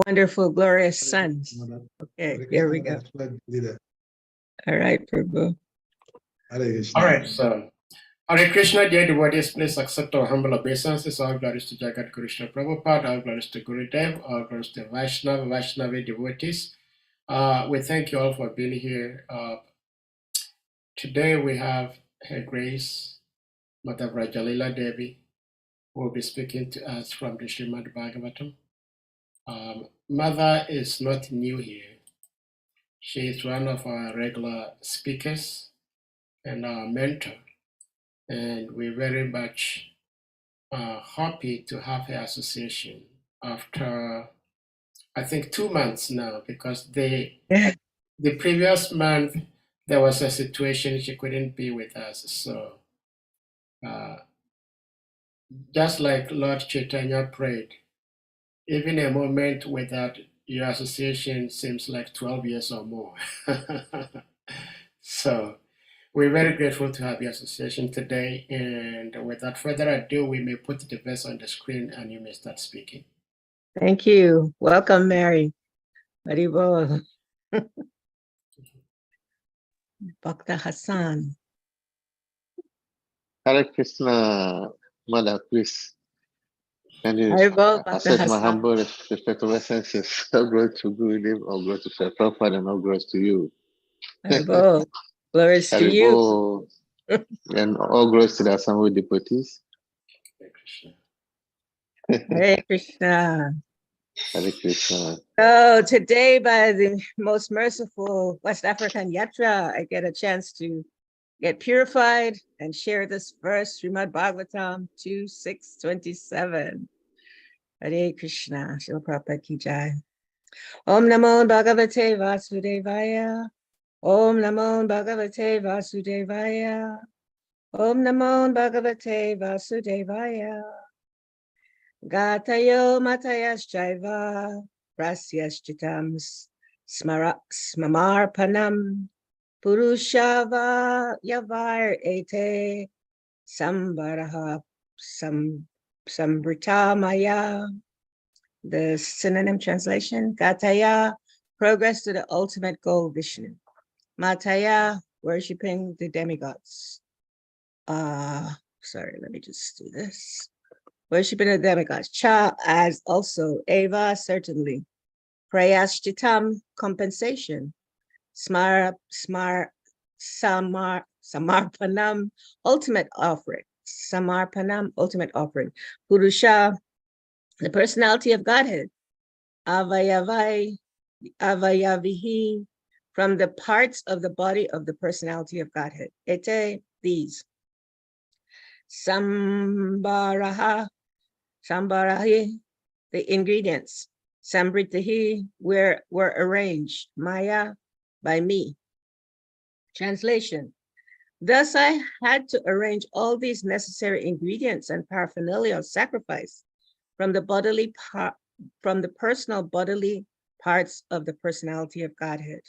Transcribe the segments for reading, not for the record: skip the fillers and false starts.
wonderful, glorious sons. Okay, here we go. All right, Prabhu. All right, so Hare Krishna, dear devotees, please accept our humble obeisances. All glories to Jagat Krishna Prabhupada, all glories to Gurudev, all glories to Vaishnavi devotees. We thank you all for being here. Today we have Her Grace, Mother VRAJALILA Devi, who will be speaking to us from the SRIMAD BHAGAVATAM. Mother is not new here. She is one of our regular speakers and our mentor. And we're very much happy to have her association after, I think, 2 months now, because the previous month there was a situation she couldn't be with us. So just like Lord Chaitanya prayed, even a moment without your association seems like 12 years or more. So we're very grateful to have your association today. And without further ado, we may put the verse on the screen and you may start speaking. Thank you. Welcome, Mary. Haribol. Bhakta Hassan. Hare Krishna, Mother, please. Can you Haribol, Bhakta accept my Hassan. humble respectful obeisances? All glory to Gurudev, all glory to Sri Prabhupada, and all glory to you. Haribol. Glories to you. Haribol, and all glory to the Assembly devotees. Hare Krishna. Hare Krishna. Hare Krishna. So today, by the most merciful West African Yatra, I get a chance to get purified and share this verse, Srimad Bhagavatam 2:6-27. Hare Krishna, Srila Prabhupada ki jai. Om Namo Bhagavate Vasudevaya. Om Namo Bhagavate Vasudevaya. Om Namo Bhagavate Vasudevaya. Gatayo Matayaschaiva Prasyaschitam Smamarpanam Purushava Yavar Ete Sambaraha Sambritamaya. The synonym translation: Gataya, progress to the ultimate goal, Vishnu. Mataya, worshiping the demigods. Sorry, let me just do this. Worshiping the demigods. Cha, as also. Eva, certainly. Prayashchitam, compensation. Samarpanam, ultimate offering. Samarpanam, ultimate offering. Purusha, the personality of Godhead. Avayavihi, from the parts of the body of the personality of Godhead. Ete, these. Sambarahi, the ingredients. Sambritahi, were arranged. Maya, by me. Translation: thus I had to arrange all these necessary ingredients and paraphernalia of sacrifice from the personal bodily parts of the personality of Godhead.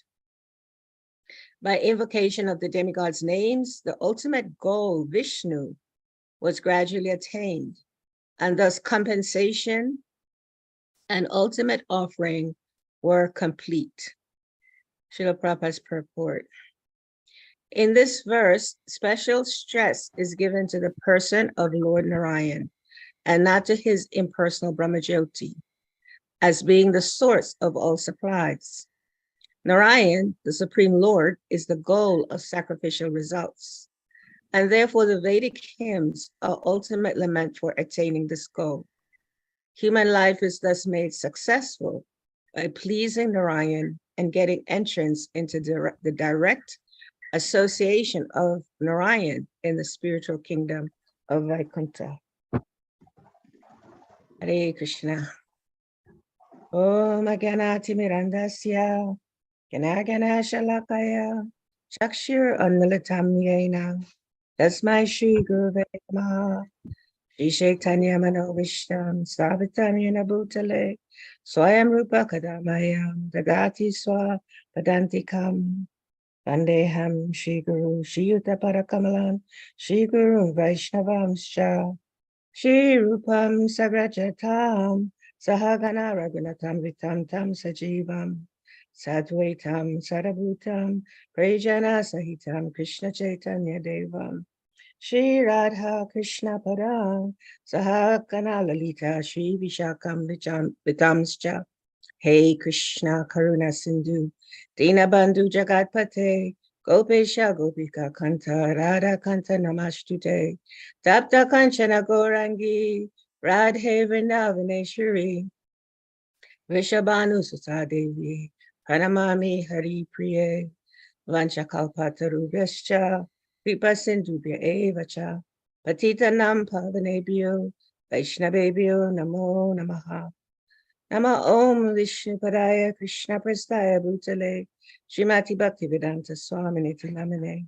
By invocation of the demigods' names, the ultimate goal, Vishnu, was gradually attained, and thus compensation and ultimate offering were complete. Srila Prabhupada's purport. In this verse, special stress is given to the person of Lord Narayan and not to his impersonal Brahmajyoti, as being the source of all supplies. Narayan, the Supreme Lord, is the goal of sacrificial results, and therefore the Vedic hymns are ultimately meant for attaining this goal. Human life is thus made successful by pleasing Narayan and getting entrance into the direct association of Narayan in the spiritual kingdom of Vaikuntha. Hare Krishna. Om Aganati Mirandasya, Ganagana Shalakaya, Chakshir Anmilitam Yena, Tasmai Shri Guruve Namaha, Shri Chaitanya Manovishtam, Savitam Yena Bhutale, Swayam Rupa Kadamayam, Dagati Swa Padantikam, Vandeham Shri Guru, Shri Yuta Parakamalam, Shri Guru Vaishnavamscha, Shri Rupam Sagrajatam, Sahagana Raghunatam Vitam Tam Sajivam Sadvaitam Sarabhutam Prajana Sahitam Krishna Chaitanya Devam Shri Radha Krishna Padam Sahagana Lalita Shri Vishakam Vitamscha Hey Krishna Karuna Sindhu Dinabandhu Jagatpate Gopesha Gopika Kanta Radha Kanta Namastute Tapta Kanchana Gorangi Radhe Vrindavaneshwari Vishabhanu Sutta Devi Pranamami Hari Priye Vanchakalpatarubhyascha Kripa Sindhubhya Evacha Patitanam Pavanebhyo Vaishnavebhyo Namo Namaha Nama Om Vishnu Padaya Krishna Prastaya Bhutale Srimati Bhaktivedanta Swamini Namane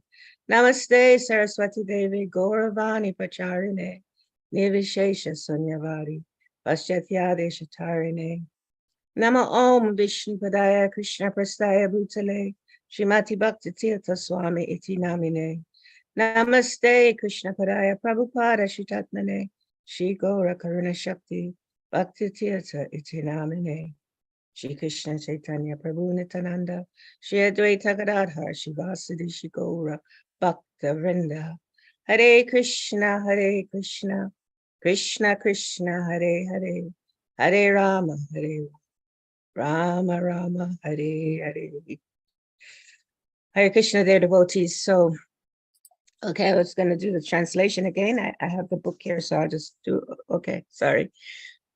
Namaste Saraswati Devi Gauravani Pacharine Nirvishesha Sunyavari Paschatya Deshatarine Nama Om Vishnu Padaya Krishna Prastaya Bhutale Srimati Bhakti Tirtha Swami Iti Namine Namaste Krishna Padaya Prabhupada Shitatmane Shri Gaura Karuna Shakti Bhakti Tirtha Iti Namine Shri Krishna Chaitanya Prabhu Nityananda Shri Advaita Gadadhar Shivasadi Shri Gaura Bhakta Vrinda Hare Krishna Krishna Krishna Hare Hare Hare Rama Rama Rama Hare Hare Hare Krishna, dear devotees. So okay, I was going to do the translation again. I have the book here, so I'll just do, okay, sorry.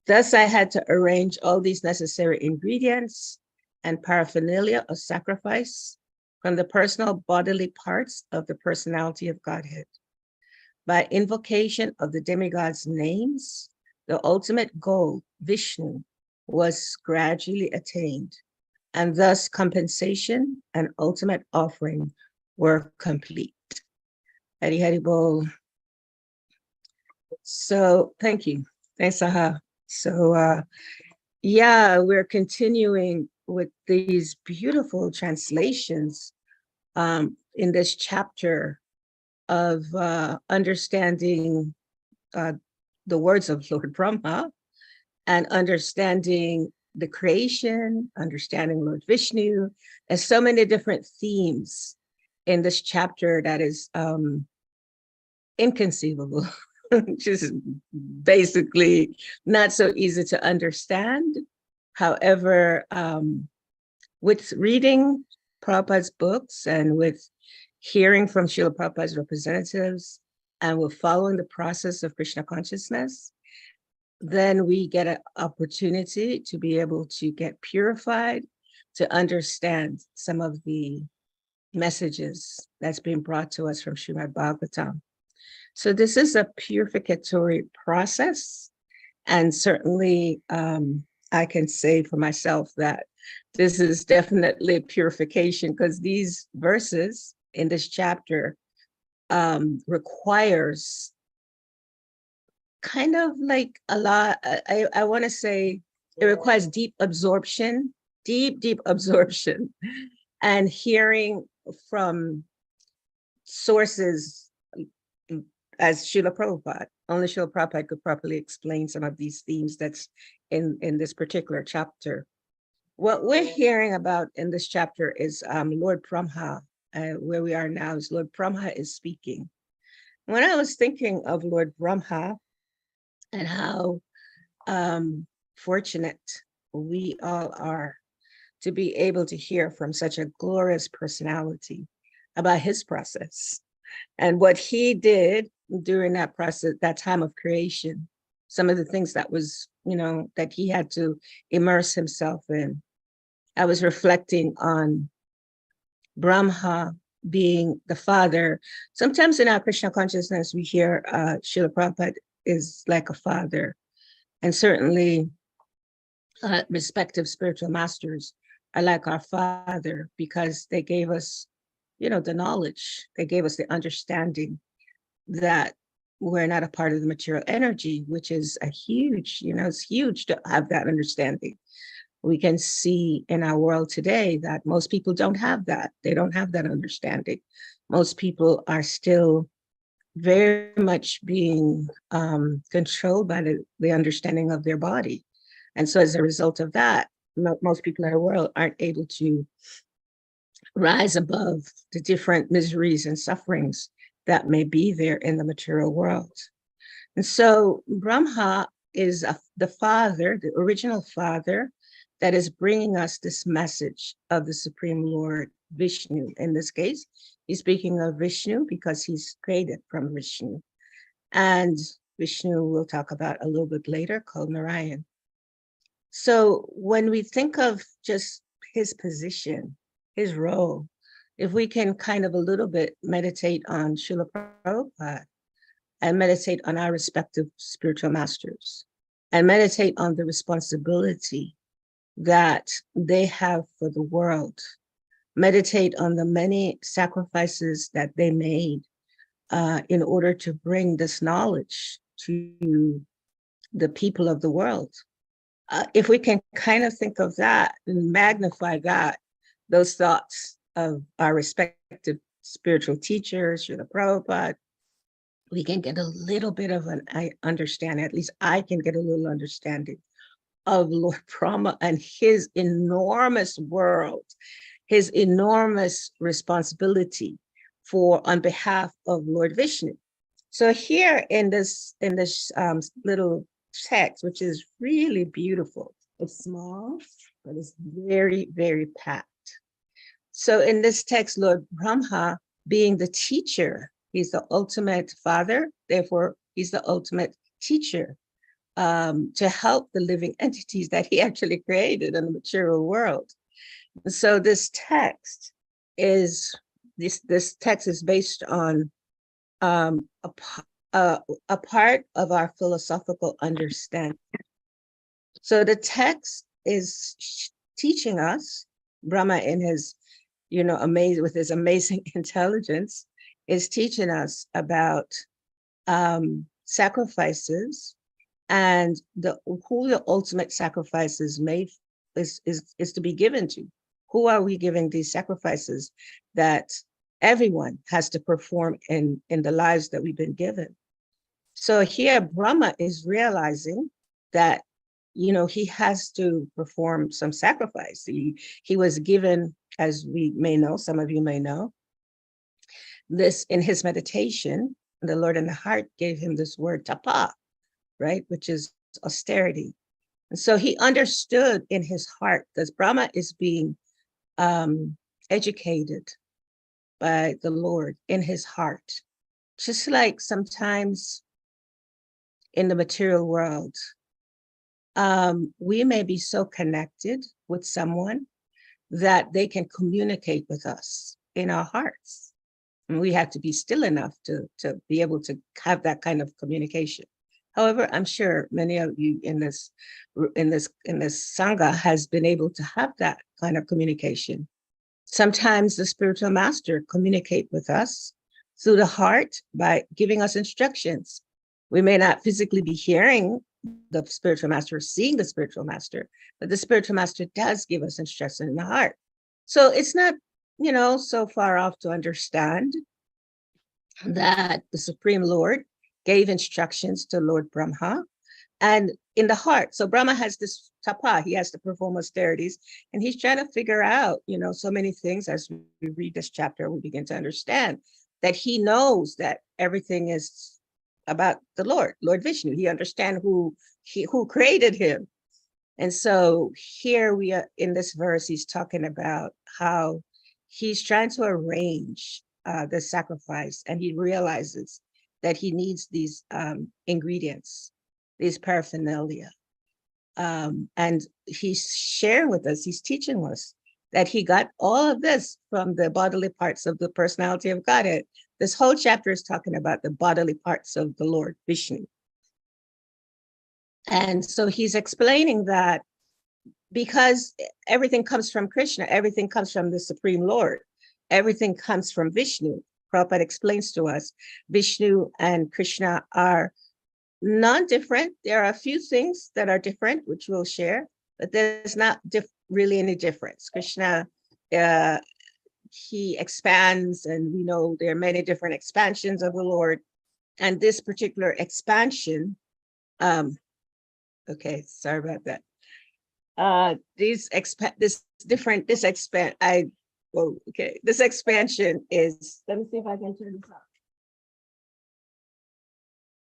Thus, I had to arrange all these necessary ingredients and paraphernalia of sacrifice from the personal bodily parts of the personality of Godhead. By invocation of the demigods' names, the ultimate goal, Vishnu, was gradually attained, and thus compensation and ultimate offering were complete. Hari Hari Bol. So thank you. Thanks, Saha. So yeah, we're continuing with these beautiful translations in this chapter of understanding the words of Lord Brahma and understanding the creation, understanding Lord Vishnu. There's so many different themes in this chapter that is inconceivable, which is basically not so easy to understand. However, with reading Prabhupada's books and with hearing from Srila Prabhupada's representatives and with following the process of Krishna consciousness, then we get an opportunity to be able to get purified, to understand some of the messages that's being brought to us from SRIMAD Bhagavatam. So this is a purificatory process. And certainly I can say for myself that this is definitely purification, because these verses in this chapter requires kind of like a lot, I want to say it requires deep absorption, deep absorption, and hearing from sources as Srila Prabhupada. Only Srila Prabhupada could properly explain some of these themes that's in this particular chapter. What we're hearing about in this chapter is Lord Brahma. Where we are now is Lord Brahma is speaking. When I was thinking of Lord Brahma and how fortunate we all are to be able to hear from such a glorious personality about his process and what he did during that process, that time of creation, some of the things that was, that he had to immerse himself in. I was reflecting on Brahma being the father. Sometimes in our Krishna consciousness, we hear Srila Prabhupada is like a father. And certainly respective spiritual masters are like our father because they gave us, the knowledge. They gave us the understanding that we're not a part of the material energy, which is a huge, it's huge to have that understanding. We can see in our world today that most people don't have that. They don't have that understanding. Most people are still very much being controlled by the understanding of their body. And so as a result of that, most people in the world aren't able to rise above the different miseries and sufferings that may be there in the material world. And so Brahma is the father, the original father, that is bringing us this message of the Supreme Lord Vishnu. In this case, he's speaking of Vishnu because he's created from Vishnu. And Vishnu we'll talk about a little bit later, called Narayan. So when we think of just his position, his role, if we can kind of a little bit meditate on Srila Prabhupada and meditate on our respective spiritual masters and meditate on the responsibility that they have for the world, meditate on the many sacrifices that they made in order to bring this knowledge to the people of the world. If we can kind of think of that and magnify that, those thoughts of our respective spiritual teachers, Srila Prabhupada, we can get a little bit of an understanding, at least I can get a little understanding of Lord Brahma and his enormous world, his enormous responsibility on behalf of Lord Vishnu. So here in this little text, which is really beautiful, it's small, but it's very, very packed. So in this text, Lord Brahma, being the teacher, he's the ultimate father, therefore he's the ultimate teacher to help the living entities that he actually created in the material world. And so this text is based on a part of our philosophical understanding. So the text is teaching us, Brahma in his, with his amazing intelligence, is teaching us about sacrifices and who the ultimate sacrifices made is to be given to. Who are we giving these sacrifices that everyone has to perform in the lives that we've been given? So here Brahma is realizing that, he has to perform some sacrifice. He was given, as we may know, some of you may know, this in his meditation, the Lord in the heart gave him this word tapa, right, which is austerity. And so he understood in his heart, because Brahma is being educated by the Lord in his heart. Just like sometimes in the material world, we may be so connected with someone that they can communicate with us in our hearts. And we have to be still enough to be able to have that kind of communication. However, I'm sure many of you in this Sangha has been able to have that kind of communication. Sometimes the spiritual master communicate with us through the heart by giving us instructions. We may not physically be hearing the spiritual master or seeing the spiritual master, but the spiritual master does give us instruction in the heart. So it's not, so far off to understand that the Supreme Lord gave instructions to Lord Brahma and in the heart. So Brahma has this tapa, he has to perform austerities, and he's trying to figure out, so many things. As we read this chapter, we begin to understand that he knows that everything is about the Lord Vishnu. He understands who created him. And so here we are in this verse, he's talking about how he's trying to arrange the sacrifice, and he realizes that he needs these ingredients, these paraphernalia. And he's sharing with us, he's teaching us that he got all of this from the bodily parts of the personality of Godhead. This whole chapter is talking about the bodily parts of the Lord Vishnu. And so he's explaining that because everything comes from Krishna, everything comes from the Supreme Lord, everything comes from Vishnu. Prabhupada explains to us, Vishnu and Krishna are non-different. There are a few things that are different, which we'll share, but there's not really any difference. Krishna, he expands, and we know there are many different expansions of the Lord. And this particular expansion, okay, sorry about that. this expansion is, let me see if I can turn this up.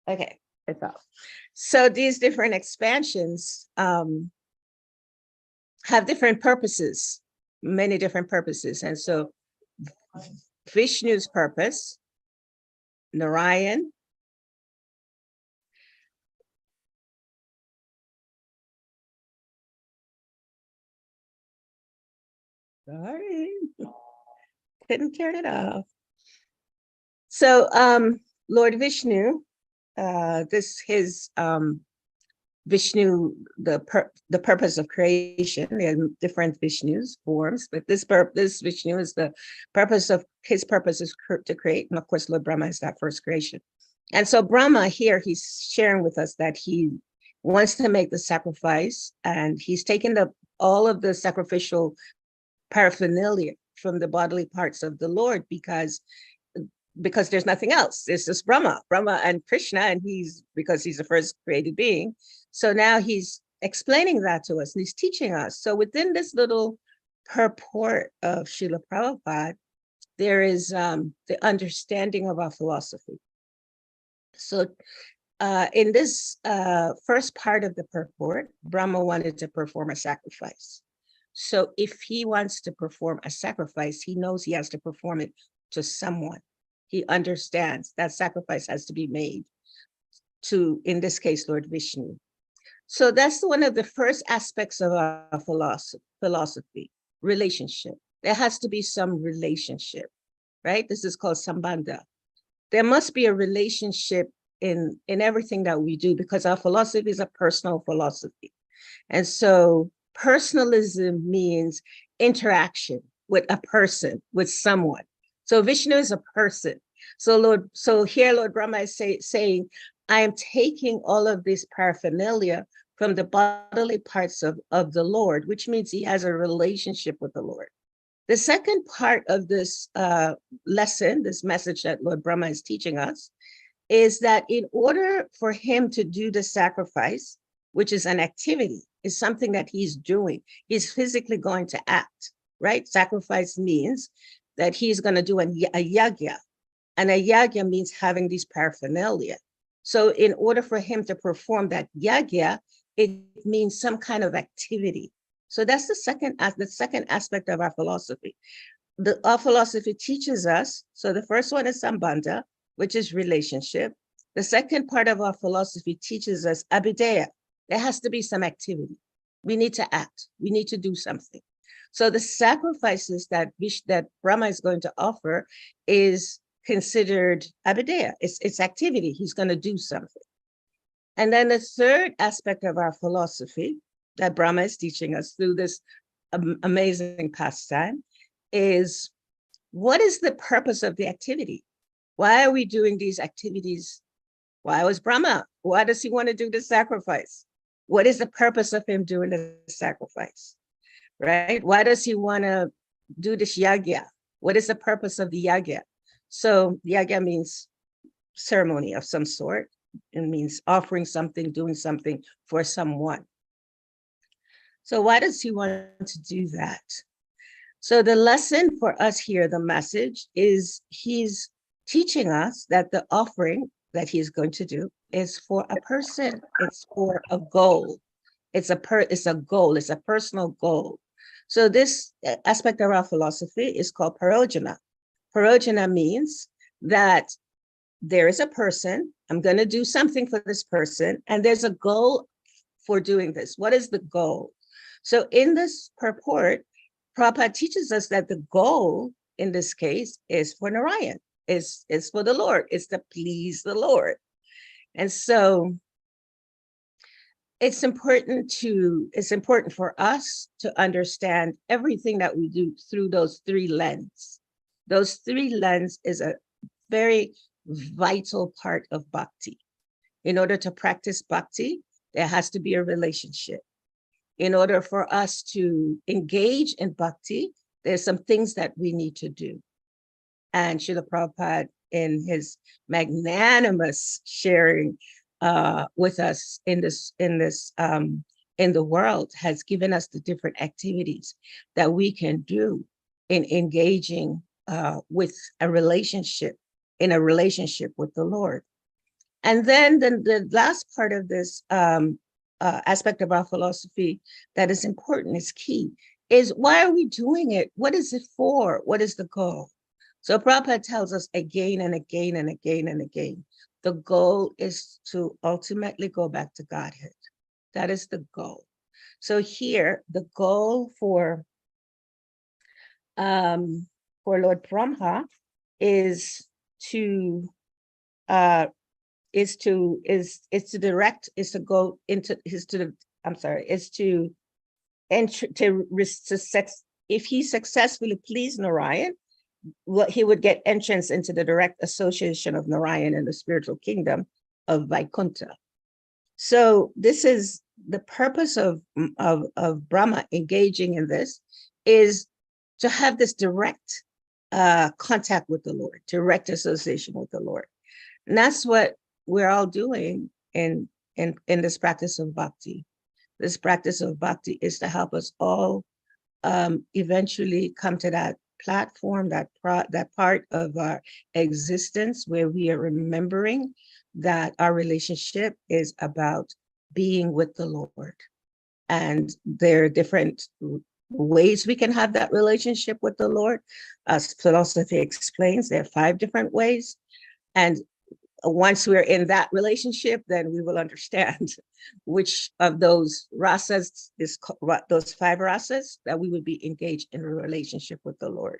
Okay, it's off. So these different expansions have different purposes, many different purposes. And so Vishnu's purpose, Narayan, sorry, couldn't turn it off. So Lord Vishnu, Vishnu, the purpose of creation. There are different Vishnus forms, but this Vishnu is the purpose of his purpose is to create, and of course Lord Brahma is that first creation. And so Brahma here, he's sharing with us that he wants to make the sacrifice, and he's taken all of the sacrificial paraphernalia from the bodily parts of the Lord because there's nothing else. It's just Brahma and Krishna, and because he's the first created being. So now he's explaining that to us, and he's teaching us. So within this little purport of Srila Prabhupada, there is the understanding of our philosophy. So in this first part of the purport, Brahma wanted to perform a sacrifice. So if he wants to perform a sacrifice, he knows he has to perform it to someone. He understands that sacrifice has to be made to, in this case, Lord Vishnu. So that's one of the first aspects of our philosophy, relationship. There has to be some relationship, right? This is called sambandha. There must be a relationship in everything that we do, because our philosophy is a personal philosophy. And so personalism means interaction with a person, with someone. So Vishnu is a person. So here Lord Brahma is saying, I am taking all of this paraphernalia from the bodily parts of the Lord, which means he has a relationship with the Lord. The second part of this lesson, this message that Lord Brahma is teaching us, is that in order for him to do the sacrifice, which is an activity, is something that he's doing, he's physically going to act, right? Sacrifice means that he's going to do a yagya, and a yagya means having these paraphernalia. So in order for him to perform that yagya, it means some kind of activity. So that's the second aspect of our philosophy. Our philosophy teaches us, so the first one is sambandha, which is relationship. The second part of our philosophy teaches us abhideya. There has to be some activity. We need to act. We need to do something. So the sacrifices that Brahma is going to offer is considered abhideya. It's activity. He's going to do something. And then the third aspect of our philosophy that Brahma is teaching us through this amazing pastime is, what is the purpose of the activity? Why are we doing these activities? Why was Brahma? Why does he want to do the sacrifice? What is the purpose of him doing the sacrifice, right? Why does he want to do this yagya? What is the purpose of the yagya? So yagya means ceremony of some sort. It means offering something, doing something for someone. So why does he want to do that? So the lesson for us here, the message is, he's teaching us that the offering that he's going to do is for a person. It's for a goal. It's a goal. It's a personal goal. So this aspect of our philosophy is called parojana. Parojana means that there is a person, I'm going to do something for this person, and there's a goal for doing this. What is the goal? So in this purport, Prabhupada teaches us that the goal in this case is for Narayan, is for the Lord, is to please the Lord. And so it's important for us to understand everything that we do through those three lenses. Those three lenses is a very vital part of bhakti. In order to practice bhakti, there has to be a relationship. In order for us to engage in bhakti, there's some things that we need to do. And Srila Prabhupada, in his magnanimous sharing with us in this in the world has given us the different activities that we can do in engaging with a relationship, in a relationship with the Lord. And then the last part of this aspect of our philosophy that is important, is key, is why are we doing it? What is it for? What is the goal? So Prabhupada tells us again and again and again and again, the goal is to ultimately go back to Godhead. That is the goal. So here, the goal for Lord Brahma is to go into if he successfully pleased Narayan, he would get entrance into the direct association of Narayan in the spiritual kingdom of Vaikuntha. So this is the purpose of Brahma engaging in this, is to have this direct contact with the Lord, direct association with the Lord. And that's what we're all doing in this practice of bhakti. This practice of bhakti is to help us all eventually come to that platform, that part of our existence where we are remembering that our relationship is about being with the Lord. And there are different ways we can have that relationship with the Lord. As philosophy explains, there are 5 different ways. And once we're in that relationship, then we will understand which of those rasas is those 5 rasas that we would be engaged in a relationship with the Lord.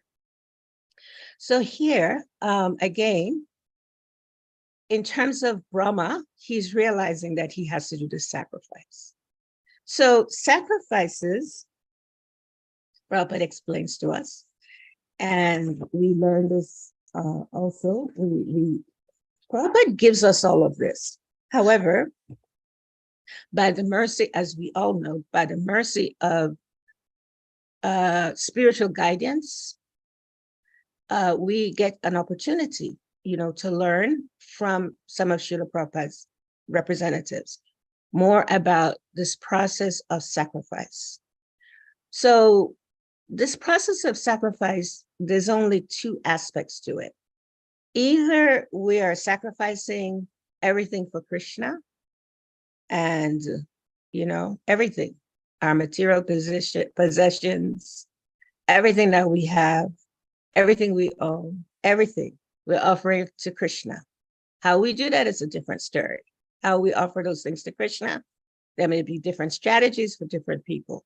So here, again, in terms of Brahma, he's realizing that he has to do the sacrifice. So sacrifices, Prabhupada explains to us, and we learn this also. Prabhupada gives us all of this. However, by the mercy, as we all know, by the mercy of spiritual guidance, we get an opportunity, to learn from some of Srila Prabhupada's representatives more about this process of sacrifice. So this process of sacrifice, there's only 2 aspects to it. Either we are sacrificing everything for Krishna and, everything, our material possessions, everything that we have, everything we own, everything, we're offering to Krishna. How we do that is a different story. How we offer those things to Krishna, there may be different strategies for different people.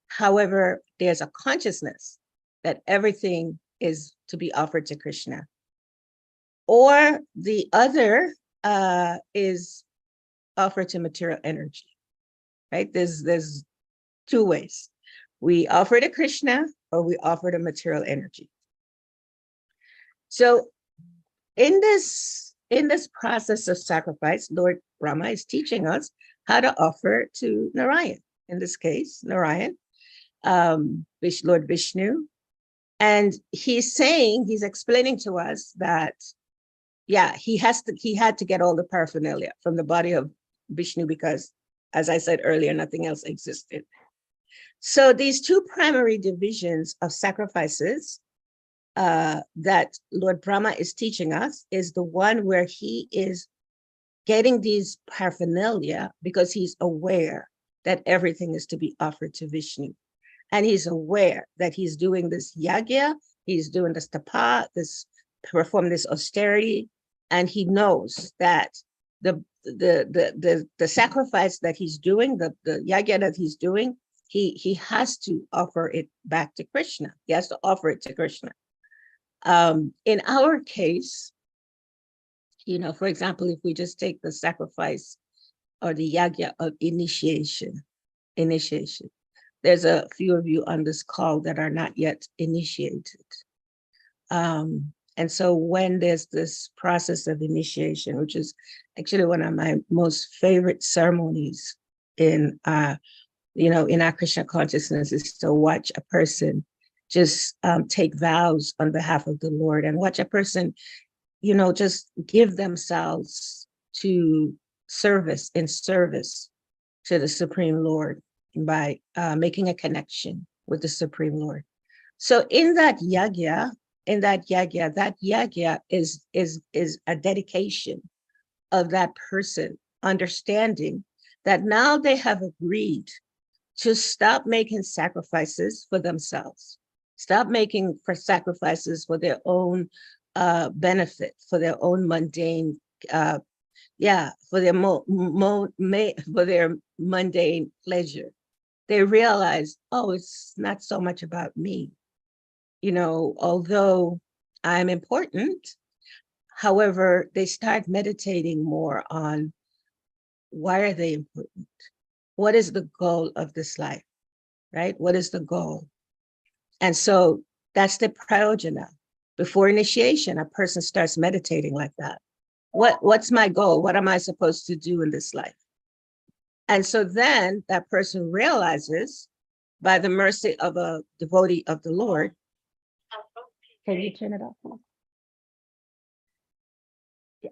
However, there's a consciousness that everything is to be offered to Krishna. Or the other is offered to material energy, right? There's 2 ways. We offer to Krishna or we offer to material energy. So in this process of sacrifice, Lord Brahma is teaching us how to offer to Narayan. In this case, Narayan, Lord Vishnu. And he's explaining to us that, he had to get all the paraphernalia from the body of Vishnu because, as I said earlier, nothing else existed. So these 2 primary divisions of sacrifices that Lord Brahma is teaching us is the one where he is getting these paraphernalia because he's aware that everything is to be offered to Vishnu. And he's aware that he's doing this yagya, he's doing this tapa, perform this austerity, and he knows that the sacrifice that he's doing, the yagya that he's doing, he has to offer it back to Krishna. He has to offer it to Krishna. In our case, for example, if we just take the sacrifice or the yagya of initiation, there's a few of you on this call that are not yet initiated. And so when there's this process of initiation, which is actually one of my most favorite ceremonies in our Krishna consciousness, is to watch a person just take vows on behalf of the Lord and watch a person, just give themselves to service to the Supreme Lord. by making a connection with the Supreme Lord. So in that yagya, that yagya is a dedication of that person, understanding that now they have agreed to stop making sacrifices for themselves, stop making sacrifices for their own benefit, for their own mundane, for their for their mundane pleasure. They realize, oh, it's not so much about me. Although I'm important, however, they start meditating more on why are they important? What is the goal of this life, right? What is the goal? And so that's the prayojana. Before initiation, a person starts meditating like that. What's my goal? What am I supposed to do in this life? And so then that person realizes, by the mercy of a devotee of the Lord, can you turn it off? Yeah.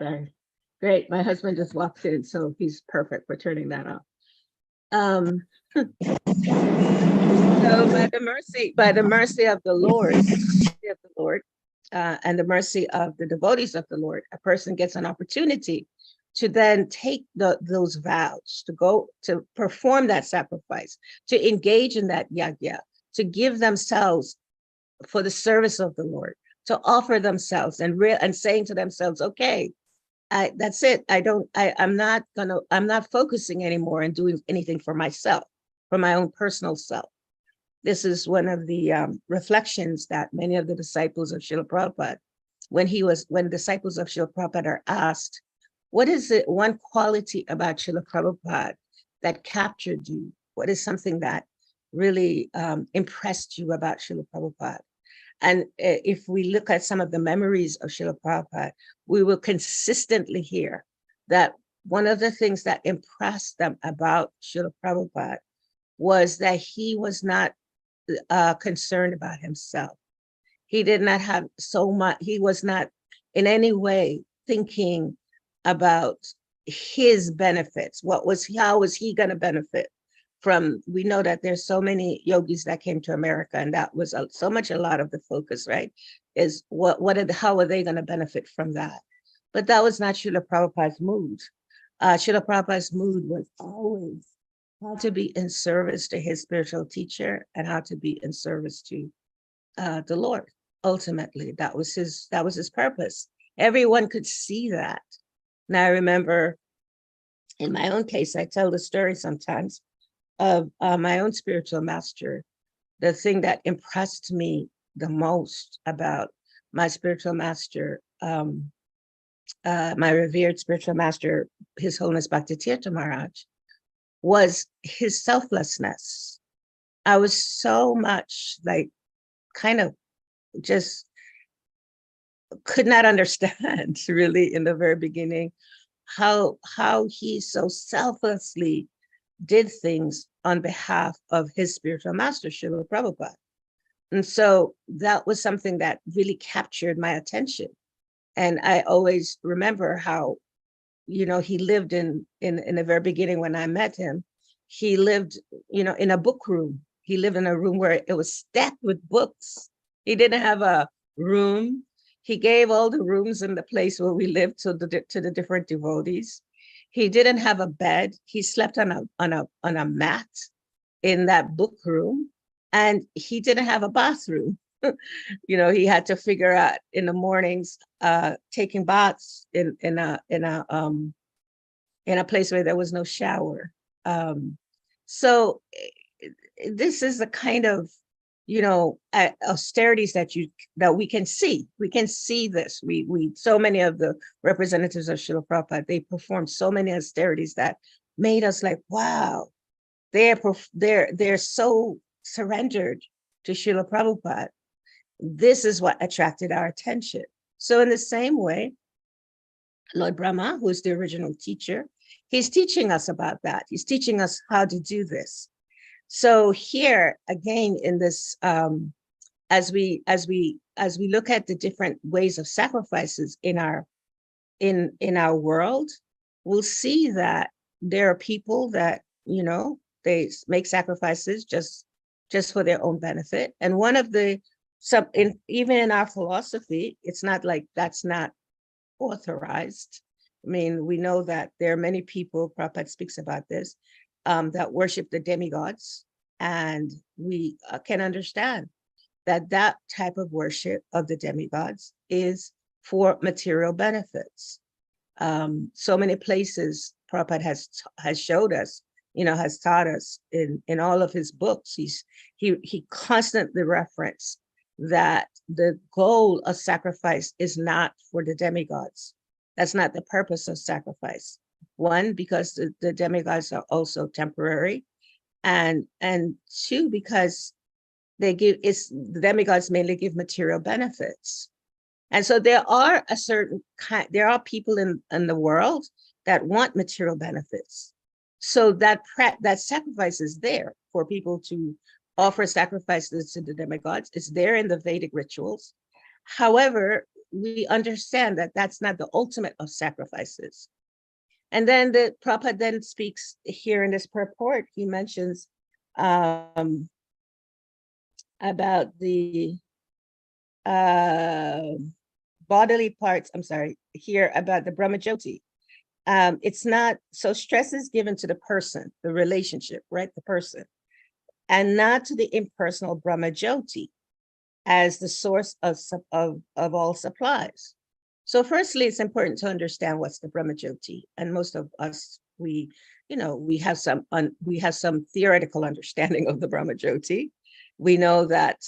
Sorry. Great. My husband just walked in, so he's perfect for turning that off. So by the mercy of the Lord, and the mercy of the devotees of the Lord, a person gets an opportunity to then take those vows, to go to perform that sacrifice, to engage in that yagya, to give themselves for the service of the Lord, to offer themselves and saying to themselves, okay, that's it. I'm not focusing anymore and doing anything for myself, for my own personal self. This is one of the reflections that many of the disciples of Srila Prabhupada, when disciples of Srila Prabhupada are asked, what is it, one quality about Srila Prabhupada that captured you? What is something that really impressed you about Srila Prabhupada? And if we look at some of the memories of Srila Prabhupada, we will consistently hear that one of the things that impressed them about Srila Prabhupada was that he was not concerned about himself. He did not have so much, he was not in any way thinking about his benefits. How was he going to benefit from, we know that there's so many yogis that came to America, and that was a lot of the focus, right? Is how are they going to benefit from that? But that was not Srila Prabhupada's mood. Srila Prabhupada's mood was always how to be in service to his spiritual teacher and how to be in service to the Lord. Ultimately, that was his purpose. Everyone could see that. Now I remember in my own case, I tell the story sometimes of my own spiritual master. The thing that impressed me the most about my spiritual master, my revered spiritual master, His Holiness Bhaktitirtha Maharaj, was his selflessness. I was so much kind of just could not understand really in the very beginning how he so selflessly did things on behalf of his spiritual master, Srila Prabhupada. And so that was something that really captured my attention. And I always remember how, he lived in the very beginning when I met him, he lived, in a book room. He lived in a room where it was stacked with books. He didn't have a room. He gave all the rooms in the place where we lived to the different devotees. He didn't have a bed. He slept on a mat in that book room, and he didn't have a bathroom. He had to figure out in the mornings, taking baths in a place where there was no shower. So this is the kind of austerities that we can see. We can see this. We so many of the representatives of Srila Prabhupada, they performed so many austerities that made us like, wow, they're so surrendered to Srila Prabhupada. This is what attracted our attention. So in the same way, Lord Brahma, who is the original teacher, he's teaching us about that. He's teaching us how to do this. So here again in this, as we look at the different ways of sacrifices in our world, we'll see that there are people that they make sacrifices just for their own benefit. And one of the even in our philosophy, it's not like that's not authorized. I mean, we know that there are many people, Prabhupada speaks about this, that worship the demigods, and we can understand that type of worship of the demigods is for material benefits. So many places Prabhupada has showed us, has taught us in all of his books. He constantly referenced that the goal of sacrifice is not for the demigods. That's not the purpose of sacrifice. One, because the demigods are also temporary, and two, because the demigods mainly give material benefits. And so there are people in the world that want material benefits. So that sacrifice is there for people to offer sacrifices to the demigods. It's there in the Vedic rituals. However, we understand that that's not the ultimate of sacrifices. And then the Prabhupada then speaks here in this purport. He mentions about the bodily parts, here about the Brahmajyoti. It's not, so stress is given to the person, the relationship, right? The person, and not to the impersonal Brahmajyoti as the source of all supplies. So firstly, it's important to understand what's the Brahmajyoti. And most of us, we have some theoretical understanding of the Brahmajyoti. We know that,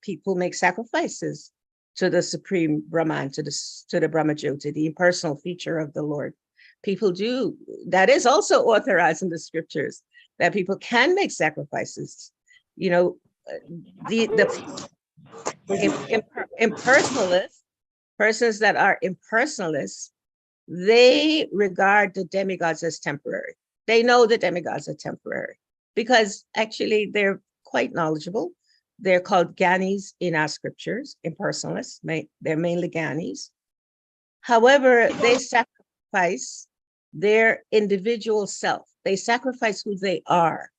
people make sacrifices to the Supreme Brahman, to the Brahmajyoti, the impersonal feature of the Lord. People do. That is also authorized in the scriptures, that people can make sacrifices. Impersonalists, persons that are impersonalists, they regard the demigods as temporary. They know the demigods are temporary because actually they're quite knowledgeable. They're called Gyanis in our scriptures, impersonalists. They're mainly Gyanis. However, they sacrifice their individual self. They sacrifice who they are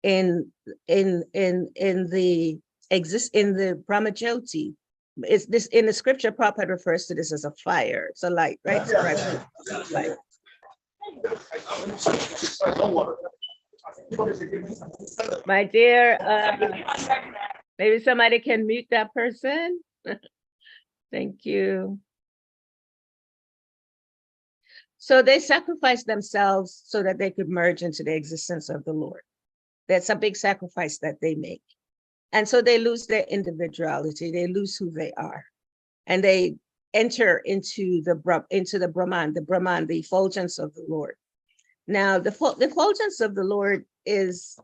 in the Brahmajyoti. Is this in the scripture? Prabhupada refers to this as a fire. It's a light, right? It's light. My dear, maybe somebody can mute that person. Thank you. So they sacrifice themselves so that they could merge into the existence of the Lord. That's a big sacrifice that they make. And so they lose their individuality, they lose who they are. And they enter into the Brahman, the effulgence of the Lord. Now, the effulgence of the Lord it's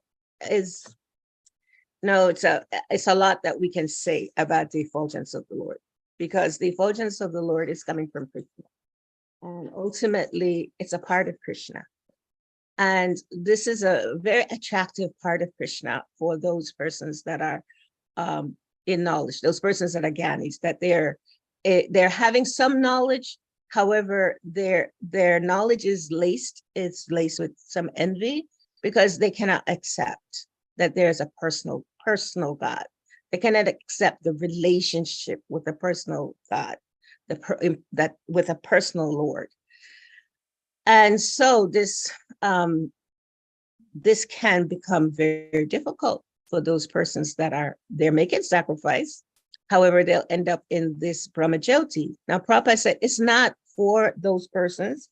a lot that we can say about the effulgence of the Lord, because the effulgence of the Lord is coming from Krishna. And ultimately, it's a part of Krishna. And this is a very attractive part of Krishna for those persons that are in knowledge, those persons that are Gyanis, that they're having some knowledge. However, their knowledge is laced with some envy, because they cannot accept that there's a personal God. They cannot accept the relationship with a personal God, with a personal Lord. And so this can become very difficult for those persons they're making sacrifice. However, they'll end up in this Brahmajyoti. Now, Prabhupada said it's not for those persons.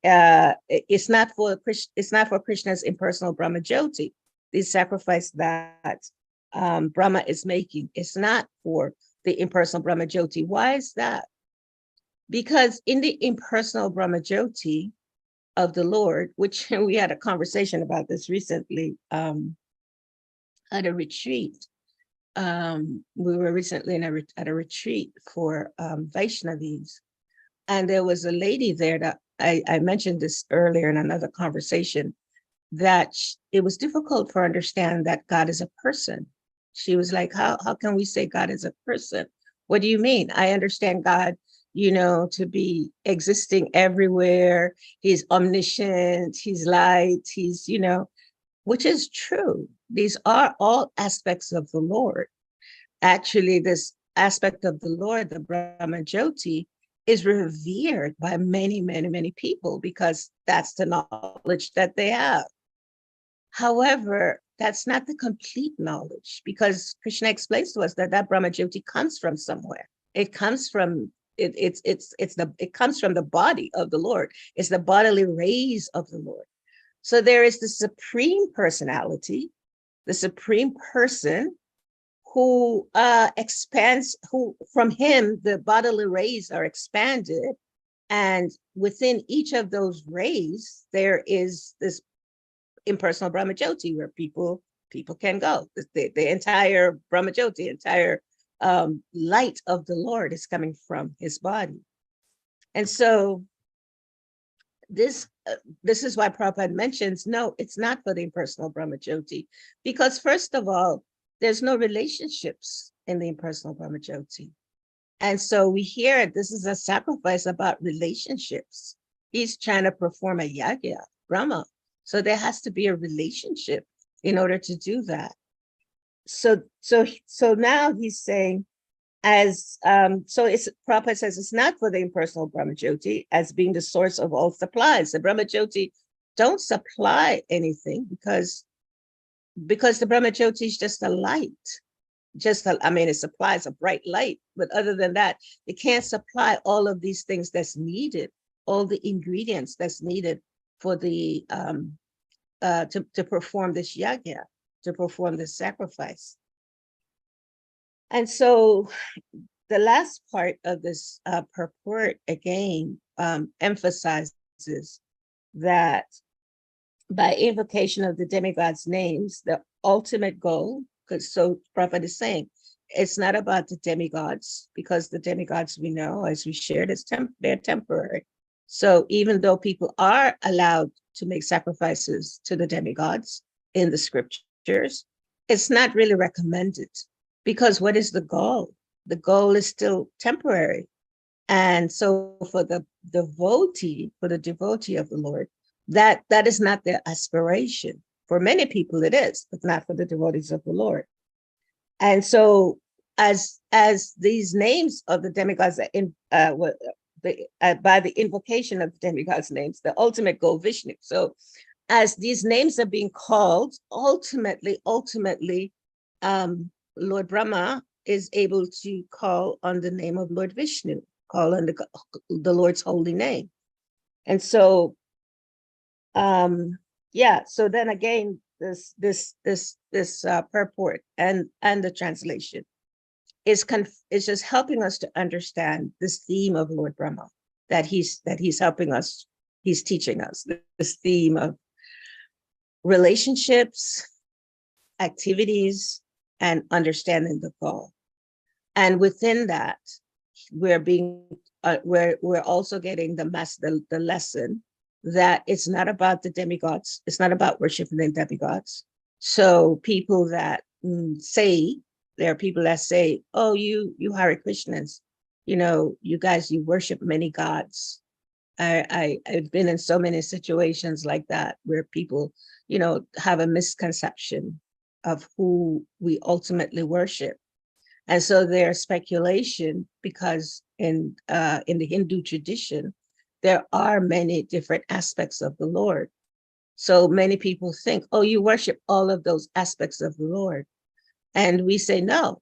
It's not for Krishna's impersonal Brahmajyoti. The sacrifice that Brahma is making, it's not for the impersonal Brahmajyoti. Why is that? Because in the impersonal Brahmajyoti of the Lord, which we had a conversation about this recently at a retreat. We were recently at a retreat for Vaishnavis, and there was a lady there that I mentioned this earlier in another conversation, that it was difficult for her to understand that God is a person. She was like, how can we say God is a person? What do you mean? I understand God to be existing everywhere. He's omniscient, he's light, he's, which is true. These are all aspects of the Lord. Actually, this aspect of the Lord, the Brahma Jyoti, is revered by many, many, many people because that's the knowledge that they have. However, that's not the complete knowledge, because Krishna explains to us that Brahma Jyoti comes from somewhere. It comes from it comes from the body of the Lord. It's the bodily rays of the Lord. So there is the supreme personality, the supreme person who expands, who from him the bodily rays are expanded, and within each of those rays there is this impersonal Brahma Jyoti where people can go. The entire Brahma Jyoti, entire light of the Lord is coming from his body. And so this is why Prabhupada mentions, no, it's not for the impersonal Brahma Jyoti, because first of all, there's no relationships in the impersonal Brahma Jyoti. And so we hear this is a sacrifice about relationships. He's trying to perform a yagya, Brahma. So there has to be a relationship in order to do that. So now he's saying, Prabhupada says it's not for the impersonal Brahma Jyoti as being the source of all supplies. The Brahma Jyoti don't supply anything because the Brahma Jyoti is just a light. It supplies a bright light, but other than that, it can't supply all of these things that's needed, all the ingredients that's needed for the to perform this yagya, to perform this sacrifice. And so the last part of this purport again emphasizes that by invocation of the demigod's names, the ultimate goal, because so Prabhupada is saying, it's not about the demigods, because the demigods we know, as we shared, they're temporary. So even though people are allowed to make sacrifices to the demigods in the scriptures, it's not really recommended, because what is the goal? The goal is still temporary. And so for the devotee of the Lord, that is not their aspiration. For many people it is, but not for the devotees of the Lord. And so as these names of the demigods by the invocation of the demigods' names, the ultimate goal, Vishnu. So as these names are being called, ultimately, Lord Brahma is able to call on the name of Lord Vishnu, call on the Lord's holy name. And so, so then again, this purport and the translation is just helping us to understand this theme of Lord Brahma, that he's helping us, he's teaching us this theme of relationships, activities, and understanding the goal. And within that, we're also getting the lesson that it's not about the demigods. It's not about worshiping the demigods. So people that there are people that say, oh, you Hare Krishnas, you guys, you worship many gods. I've been in so many situations like that where people, have a misconception of who we ultimately worship. And so there's speculation, because in the Hindu tradition, there are many different aspects of the Lord. So many people think, oh, you worship all of those aspects of the Lord. And we say, no,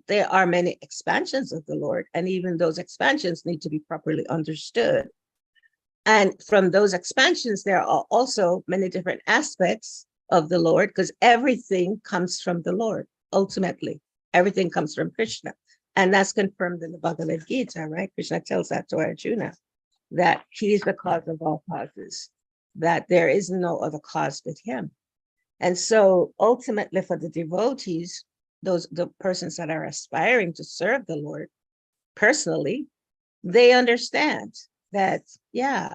there are many expansions of the Lord, and even those expansions need to be properly understood. And from those expansions, there are also many different aspects of the Lord, because everything comes from the Lord, ultimately. Everything comes from Krishna. And that's confirmed in the Bhagavad Gita, right? Krishna tells that to Arjuna, that he is the cause of all causes, that there is no other cause but him. And so ultimately for the devotees, the persons that are aspiring to serve the Lord personally, they understand that, it's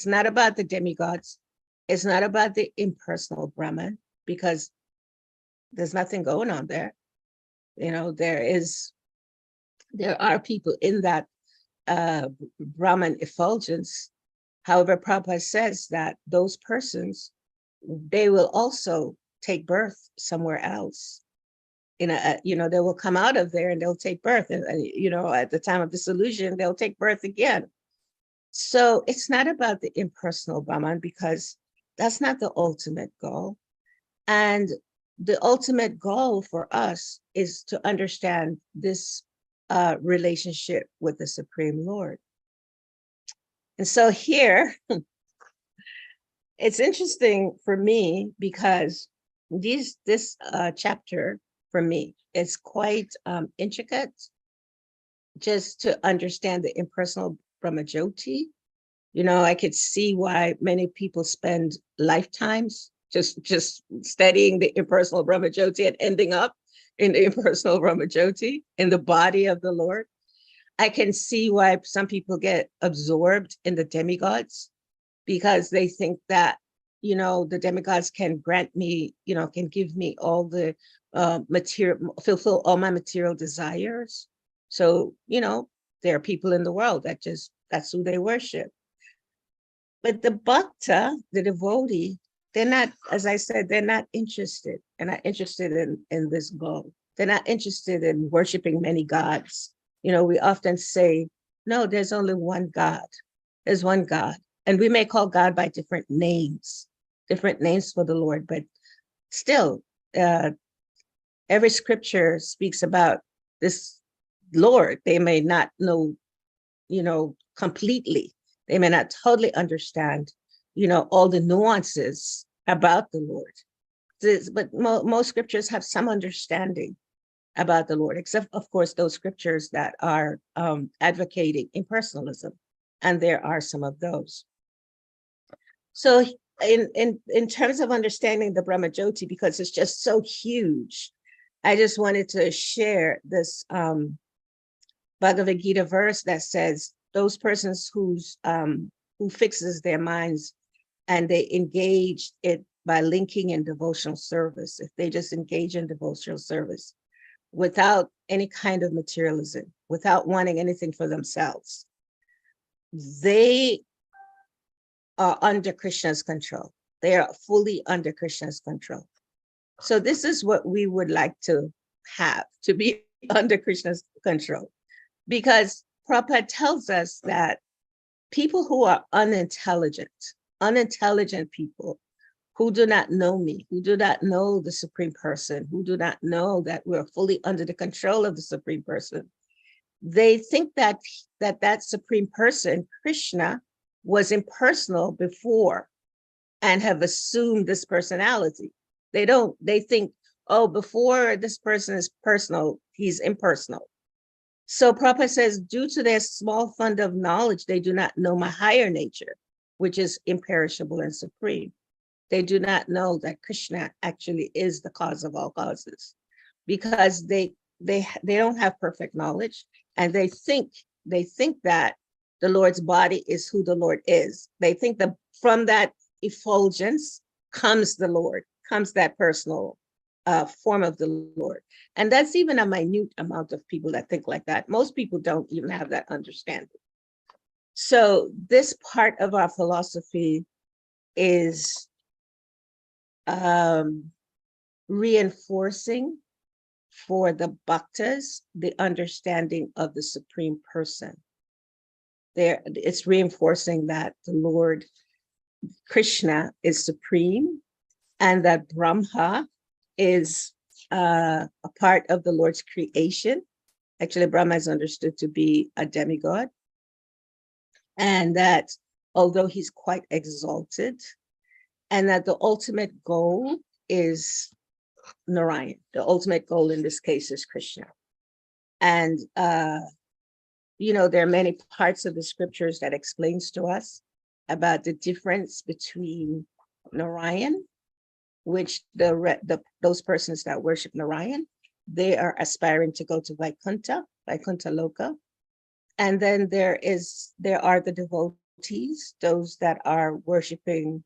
not about the demigods. It's not about the impersonal Brahman, because there's nothing going on there. There is there are people in that Brahman effulgence. However, Prabhupada says that those persons, they will also take birth somewhere else. They will come out of there and they'll take birth. And, at the time of dissolution, they'll take birth again. So it's not about the impersonal Brahman, because that's not the ultimate goal. And the ultimate goal for us is to understand this relationship with the Supreme Lord. And so here, it's interesting for me because this chapter for me is quite intricate, just to understand the impersonal Brahmajyoti. I could see why many people spend lifetimes just studying the impersonal Brahmajyoti and ending up in the impersonal Brahmajyoti, in the body of the Lord. I can see why some people get absorbed in the demigods, because they think that, the demigods can grant me, can give me all the material, fulfill all my material desires. So, there are people in the world that's who they worship. But the bhakta, the devotee, they're not, as I said, they're not interested. They're not interested in this goal. They're not interested in worshiping many gods. We often say, no, there's only one God. There's one God. And we may call God by different names for the Lord, but still, every scripture speaks about this Lord. They may not know, completely. They may not totally understand, all the nuances about the Lord. But most scriptures have some understanding about the Lord, except, of course, those scriptures that are advocating impersonalism. And there are some of those. So in terms of understanding the Brahmajyoti, because it's just so huge, I just wanted to share this Bhagavad Gita verse that says, those persons who fixes their minds and they engage it by linking in devotional service, if they just engage in devotional service without any kind of materialism, without wanting anything for themselves, they are under Krishna's control. They are fully under Krishna's control. So this is what we would like to have, to be under Krishna's control. Because Prabhupada tells us that people who are unintelligent people who do not know me, who do not know the Supreme Person, who do not know that we're fully under the control of the Supreme Person, they think that Supreme Person, Krishna, was impersonal before and have assumed this personality. They think, oh, before this person is personal, he's impersonal. So Prabhupada says, due to their small fund of knowledge, they do not know my higher nature, which is imperishable and supreme. They do not know that Krishna actually is the cause of all causes, because they don't have perfect knowledge, and they think that the Lord's body is who the Lord is. They think that from that effulgence comes the Lord, comes that personal form of the Lord. And that's even a minute amount of people that think like that. Most people don't even have that understanding. So this part of our philosophy is reinforcing for the bhaktas the understanding of the Supreme Person. It's reinforcing that the Lord Krishna is supreme, and that Brahma is a part of the Lord's creation. Actually, Brahma is understood to be a demigod, and that although he's quite exalted, and that the ultimate goal is Narayan. The ultimate goal in this case is Krishna. And there are many parts of the scriptures that explains to us about the difference between Narayan, which those persons that worship Narayan, they are aspiring to go to Vaikuntha Loka. And then there are the devotees, those that are worshiping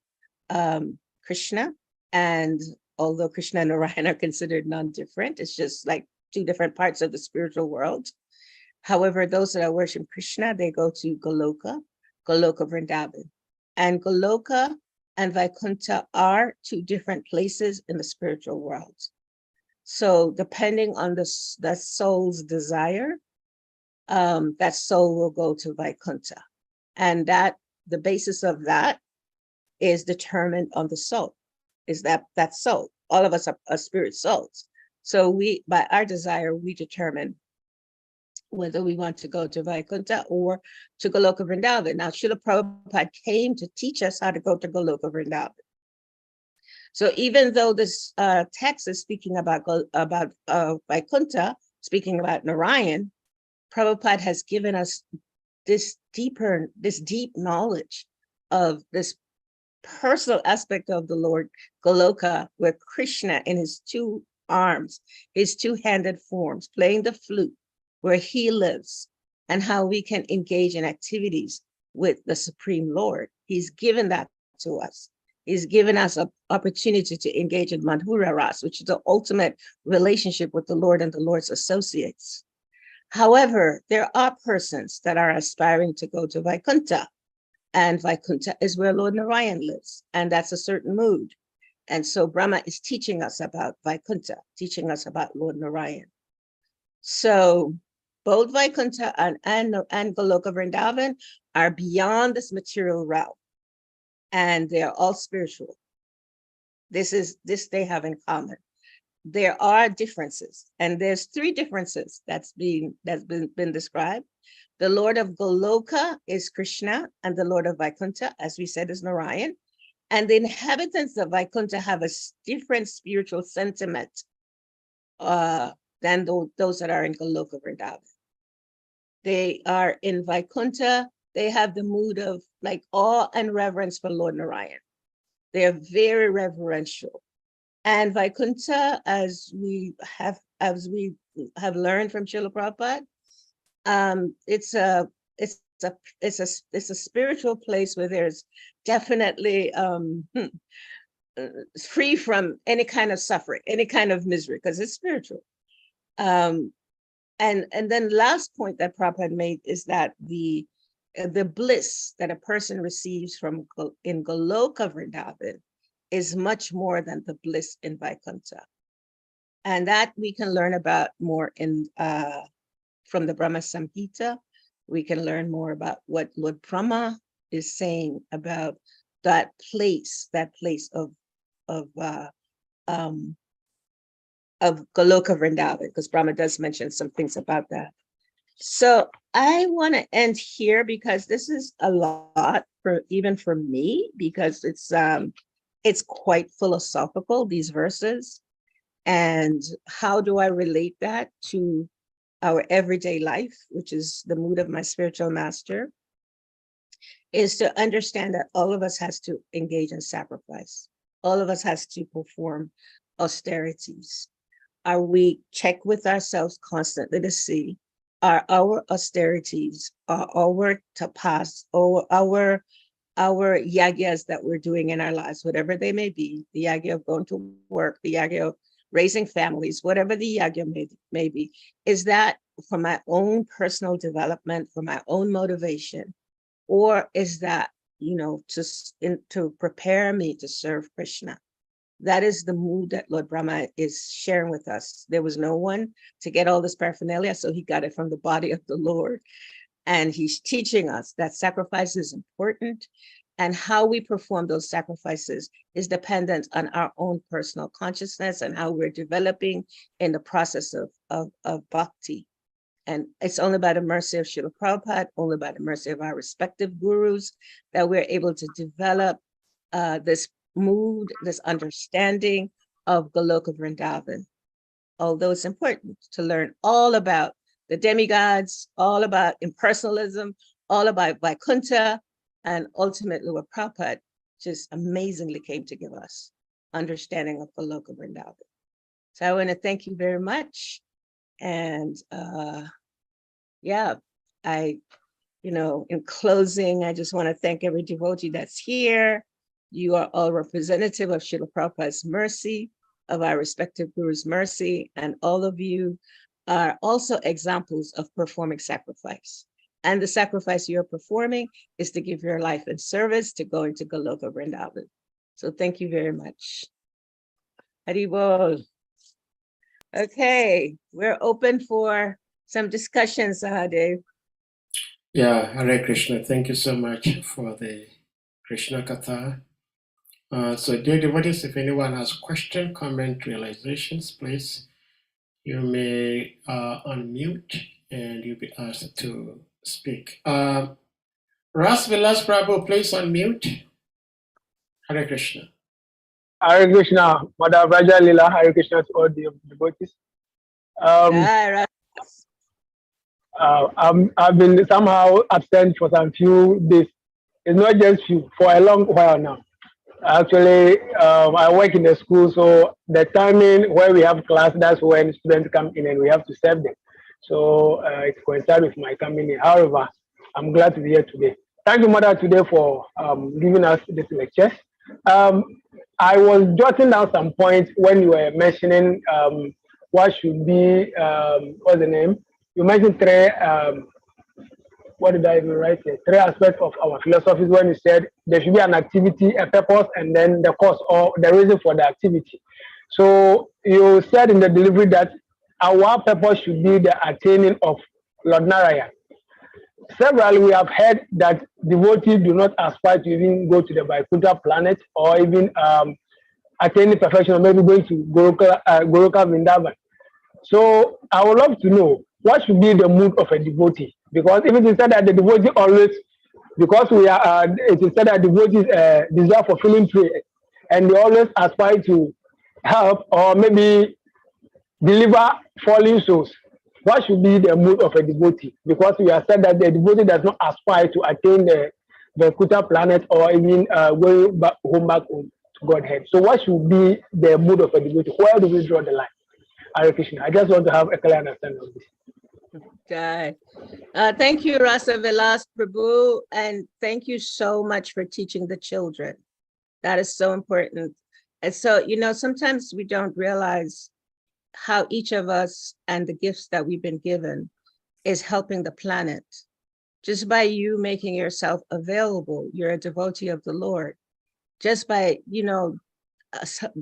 Krishna. And although Krishna and Narayan are considered non-different, it's just like two different parts of the spiritual world. However, those that are worship Krishna, they go to Goloka Vrindavan. And Goloka and Vaikuntha are two different places in the spiritual world. So depending on the soul's desire, that soul will go to Vaikuntha. And that the basis of that is determined on the soul, is that soul. All of us are spirit souls. So we, by our desire, we determine whether we want to go to Vaikuntha or to Goloka Vrindavan. Now, Srila Prabhupada came to teach us how to go to Goloka Vrindavan. So even though this text is speaking about Vaikuntha, speaking about Narayan, Prabhupada has given us this deep knowledge of this personal aspect of the Lord Goloka, where Krishna in his two arms, his two-handed forms, playing the flute, where he lives, and how we can engage in activities with the Supreme Lord. He's given that to us. He's given us an opportunity to engage in Madhura Ras, which is the ultimate relationship with the Lord and the Lord's associates. However, there are persons that are aspiring to go to Vaikuntha, and Vaikuntha is where Lord Narayan lives, and that's a certain mood. And so Brahma is teaching us about Vaikuntha, teaching us about Lord Narayan. So both Vaikuntha and Goloka Vrindavan are beyond this material realm, and they're all spiritual. This they have in common. There are differences, and there's three differences that's been described. The Lord of Goloka is Krishna, and the Lord of Vaikuntha, as we said, is Narayan. And the inhabitants of Vaikuntha have a different spiritual sentiment than those that are in Goloka Vrindavan. They are in Vaikuntha, they have the mood of like awe and reverence for Lord Narayan. They're very reverential. And Vaikuntha, as we have learned from Srila Prabhupada, it's a spiritual place where there's definitely free from any kind of suffering, any kind of misery, because it's spiritual. And then last point that Prabhupada made is that the bliss that a person receives in Goloka Vrindavan is much more than the bliss in Vaikuntha. And that we can learn about more from the Brahma Samhita. We can learn more about what Lord Brahma is saying about that place of Goloka Vrindavan, because Brahma does mention some things about that. So I want to end here because this is a lot even for me, because it's quite philosophical, these verses. And how do I relate that to our everyday life, which is the mood of my spiritual master, is to understand that all of us has to engage in sacrifice. All of us has to perform austerities. We check with ourselves constantly to see, are our austerities, are our tapas, or our yagyas that we're doing in our lives, whatever they may be, the yagya of going to work, the yagya of raising families, whatever the yagya may be, is that for my own personal development, for my own motivation, or is that, to prepare me to serve Krishna? That is the mood that Lord Brahma is sharing with us. There was no one to get all this paraphernalia, so he got it from the body of the Lord. And he's teaching us that sacrifice is important, and how we perform those sacrifices is dependent on our own personal consciousness and how we're developing in the process of bhakti. And it's only by the mercy of Srila Prabhupada, only by the mercy of our respective gurus, that we're able to develop this mood, this understanding of Goloka Vrindavan. Although it's important to learn all about the demigods, all about impersonalism, all about Vaikuntha, and ultimately what Prabhupada just amazingly came to give us, understanding of Goloka Vrindavan. So I want to thank you very much. And in closing, I just want to thank every devotee that's here. You are all representative of Srila Prabhupada's mercy, of our respective gurus' mercy, and all of you are also examples of performing sacrifice. And the sacrifice you're performing is to give your life in service to go into Goloka Vrindavan. So thank you very much. Haribol. Okay, we're open for some discussions, Sahadev. Yeah, Hare Krishna. Thank you so much for the Krishna Katha. So dear devotees, if anyone has question, comment, realizations, please, you may unmute and you'll be asked to speak. Ras Vilas Prabhu, please unmute. Hare Krishna. Hare Krishna, Mother VRAJALILA, Hare Krishna to all the devotees. I've been somehow absent for some few days. It's not just few, for a long while now. Actually, I work in the school, so the timing where we have class, that's when students come in and we have to serve them. So it coincides with my coming in. However, I'm glad to be here today. Thank you, Mother, today for giving us this lecture. I was jotting down some points when you were mentioning what should be, what's the name? You mentioned three, what did I even write here? Three aspects of our philosophies when you said there should be an activity, a purpose, and then the cause or the reason for the activity. So you said in the delivery that our purpose should be the attaining of Lord Narayan. Several, we have heard that devotees do not aspire to even go to the Vaikuntha planet or even attaining perfection, or maybe going to Goloka Vrindavan. So I would love to know what should be the mood of a devotee, because if it is said that the devotee always, because we are, it is said that devotees desire fulfilling prayer, and they always aspire to help or maybe deliver fallen souls. What should be the mood of a devotee? Because we have said that the devotee does not aspire to attain the Vaikuntha planet or even going back home to Godhead. So what should be the mood of a devotee? Where do we draw the line? Hare Krishna. I just want to have a clear understanding of this. Okay. Thank you, Rasa Vilas Prabhu, and thank you so much for teaching the children. That is so important. And so, you know, sometimes we don't realize how each of us and the gifts that we've been given is helping the planet. Just by you making yourself available, you're a devotee of the Lord. Just by, you know,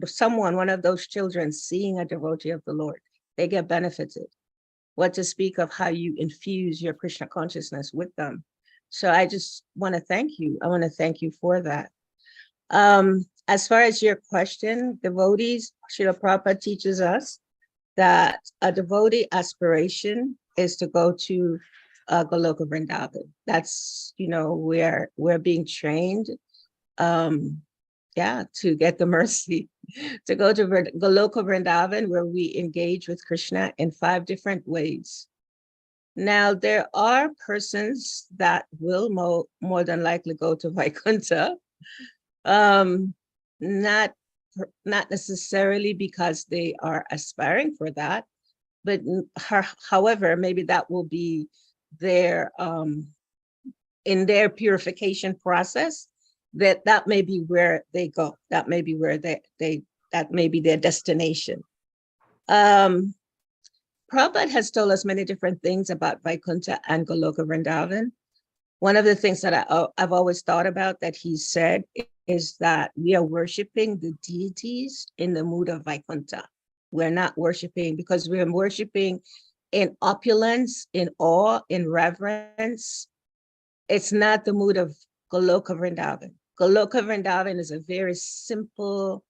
someone, one of those children seeing a devotee of the Lord, they get benefited. What to speak of how you infuse your Krishna consciousness with them. So I just want to thank you. I want to thank you for that. As far as your question, devotees, Srila Prabhupada teaches us that a devotee aspiration is to go to Goloka Vrindavan. That's, you know, where we're being trained, to get the mercy, to go to Goloka Vrindavan, where we engage with Krishna in 5 different ways. Now, there are persons that will more than likely go to Vaikuntha, not necessarily because they are aspiring for that, but however, maybe that will be their in their purification process, that may be where they go. That may be where that may be their destination. Prabhupada has told us many different things about Vaikuntha and Goloka Vrindavan. One of the things that I've always thought about that he said is that we are worshiping the deities in the mood of Vaikuntha. We're not worshiping because we're worshiping in opulence, in awe, in reverence. It's not the mood of Goloka Vrindavan. Goloka Vrindavan is a very simple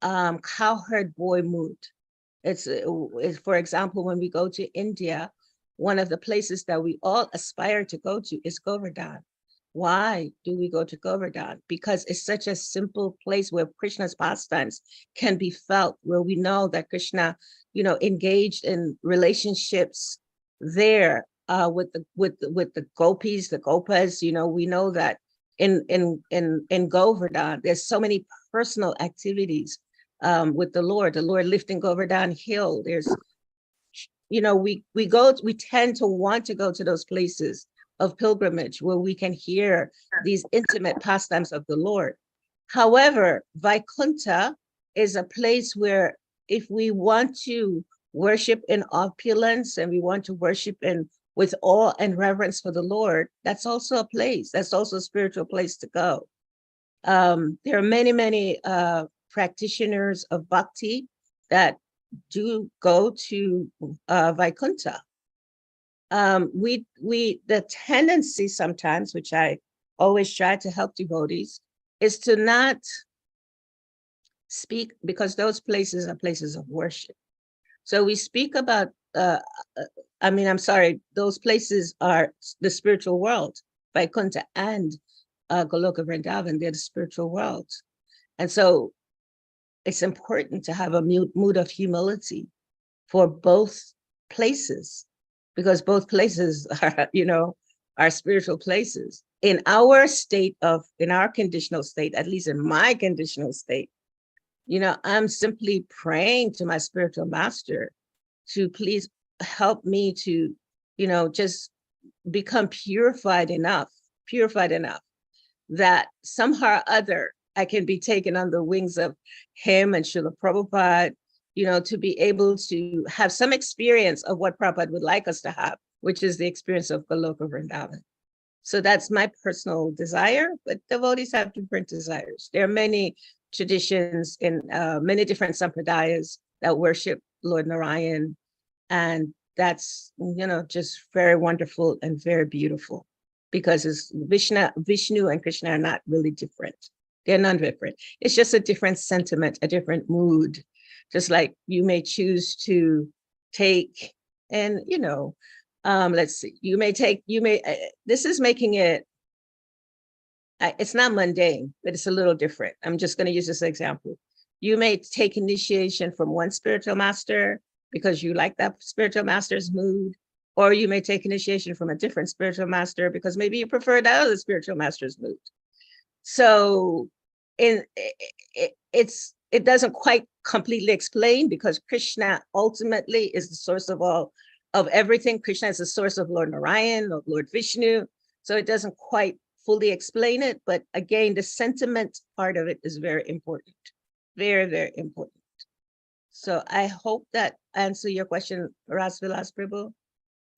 cowherd boy mood. It's, for example, when we go to India, one of the places that we all aspire to go to is Govardhan. Why do we go to Govardhan? Because it's such a simple place where Krishna's pastimes can be felt, where we know that Krishna, you know, engaged in relationships there with the gopis, the gopas. You know, we know that in Govardhan, there's so many personal activities with the Lord lifting Govardhan Hill. There's, you know, we tend to want to go to those places of pilgrimage where we can hear these intimate pastimes of the Lord. However, Vaikuntha is a place where if we want to worship in opulence and we want to worship in with awe and reverence for the Lord, that's also a place. That's also a spiritual place to go. There are many, many practitioners of bhakti that do go to Vaikuntha. The tendency sometimes, which I always try to help devotees, is to not speak, because those places are places of worship. So we speak about, those places are the spiritual world, Vaikuntha and Goloka Vrindavan, they're the spiritual world. And so it's important to have a mood of humility for both places, because both places are, are spiritual places. In our conditional state, at least in my conditional state, I'm simply praying to my spiritual master to please help me to, just become purified enough that somehow or other I can be taken on the wings of him and Srila Prabhupada, to be able to have some experience of what Prabhupada would like us to have, which is the experience of Goloka Vrindavan. So that's my personal desire, but devotees have different desires. There are many traditions in many different sampradayas that worship Lord Narayan, and that's, just very wonderful and very beautiful, because it's Vishnu and Krishna are not really different. They're non-different. It's just a different sentiment, a different mood. Just like you may choose to take, and let's see, this is making it, it's not mundane, but it's a little different. I'm just going to use this example. You may take initiation from one spiritual master because you like that spiritual master's mood, or you may take initiation from a different spiritual master because maybe you prefer that other spiritual master's mood. So it doesn't quite completely explain, because Krishna ultimately is the source of everything. Krishna is the source of Lord Narayan, of Lord Vishnu. So it doesn't quite fully explain it. But again, the sentiment part of it is very important. Very, very important. So I hope that answer your question, Rasvilas Prabhu.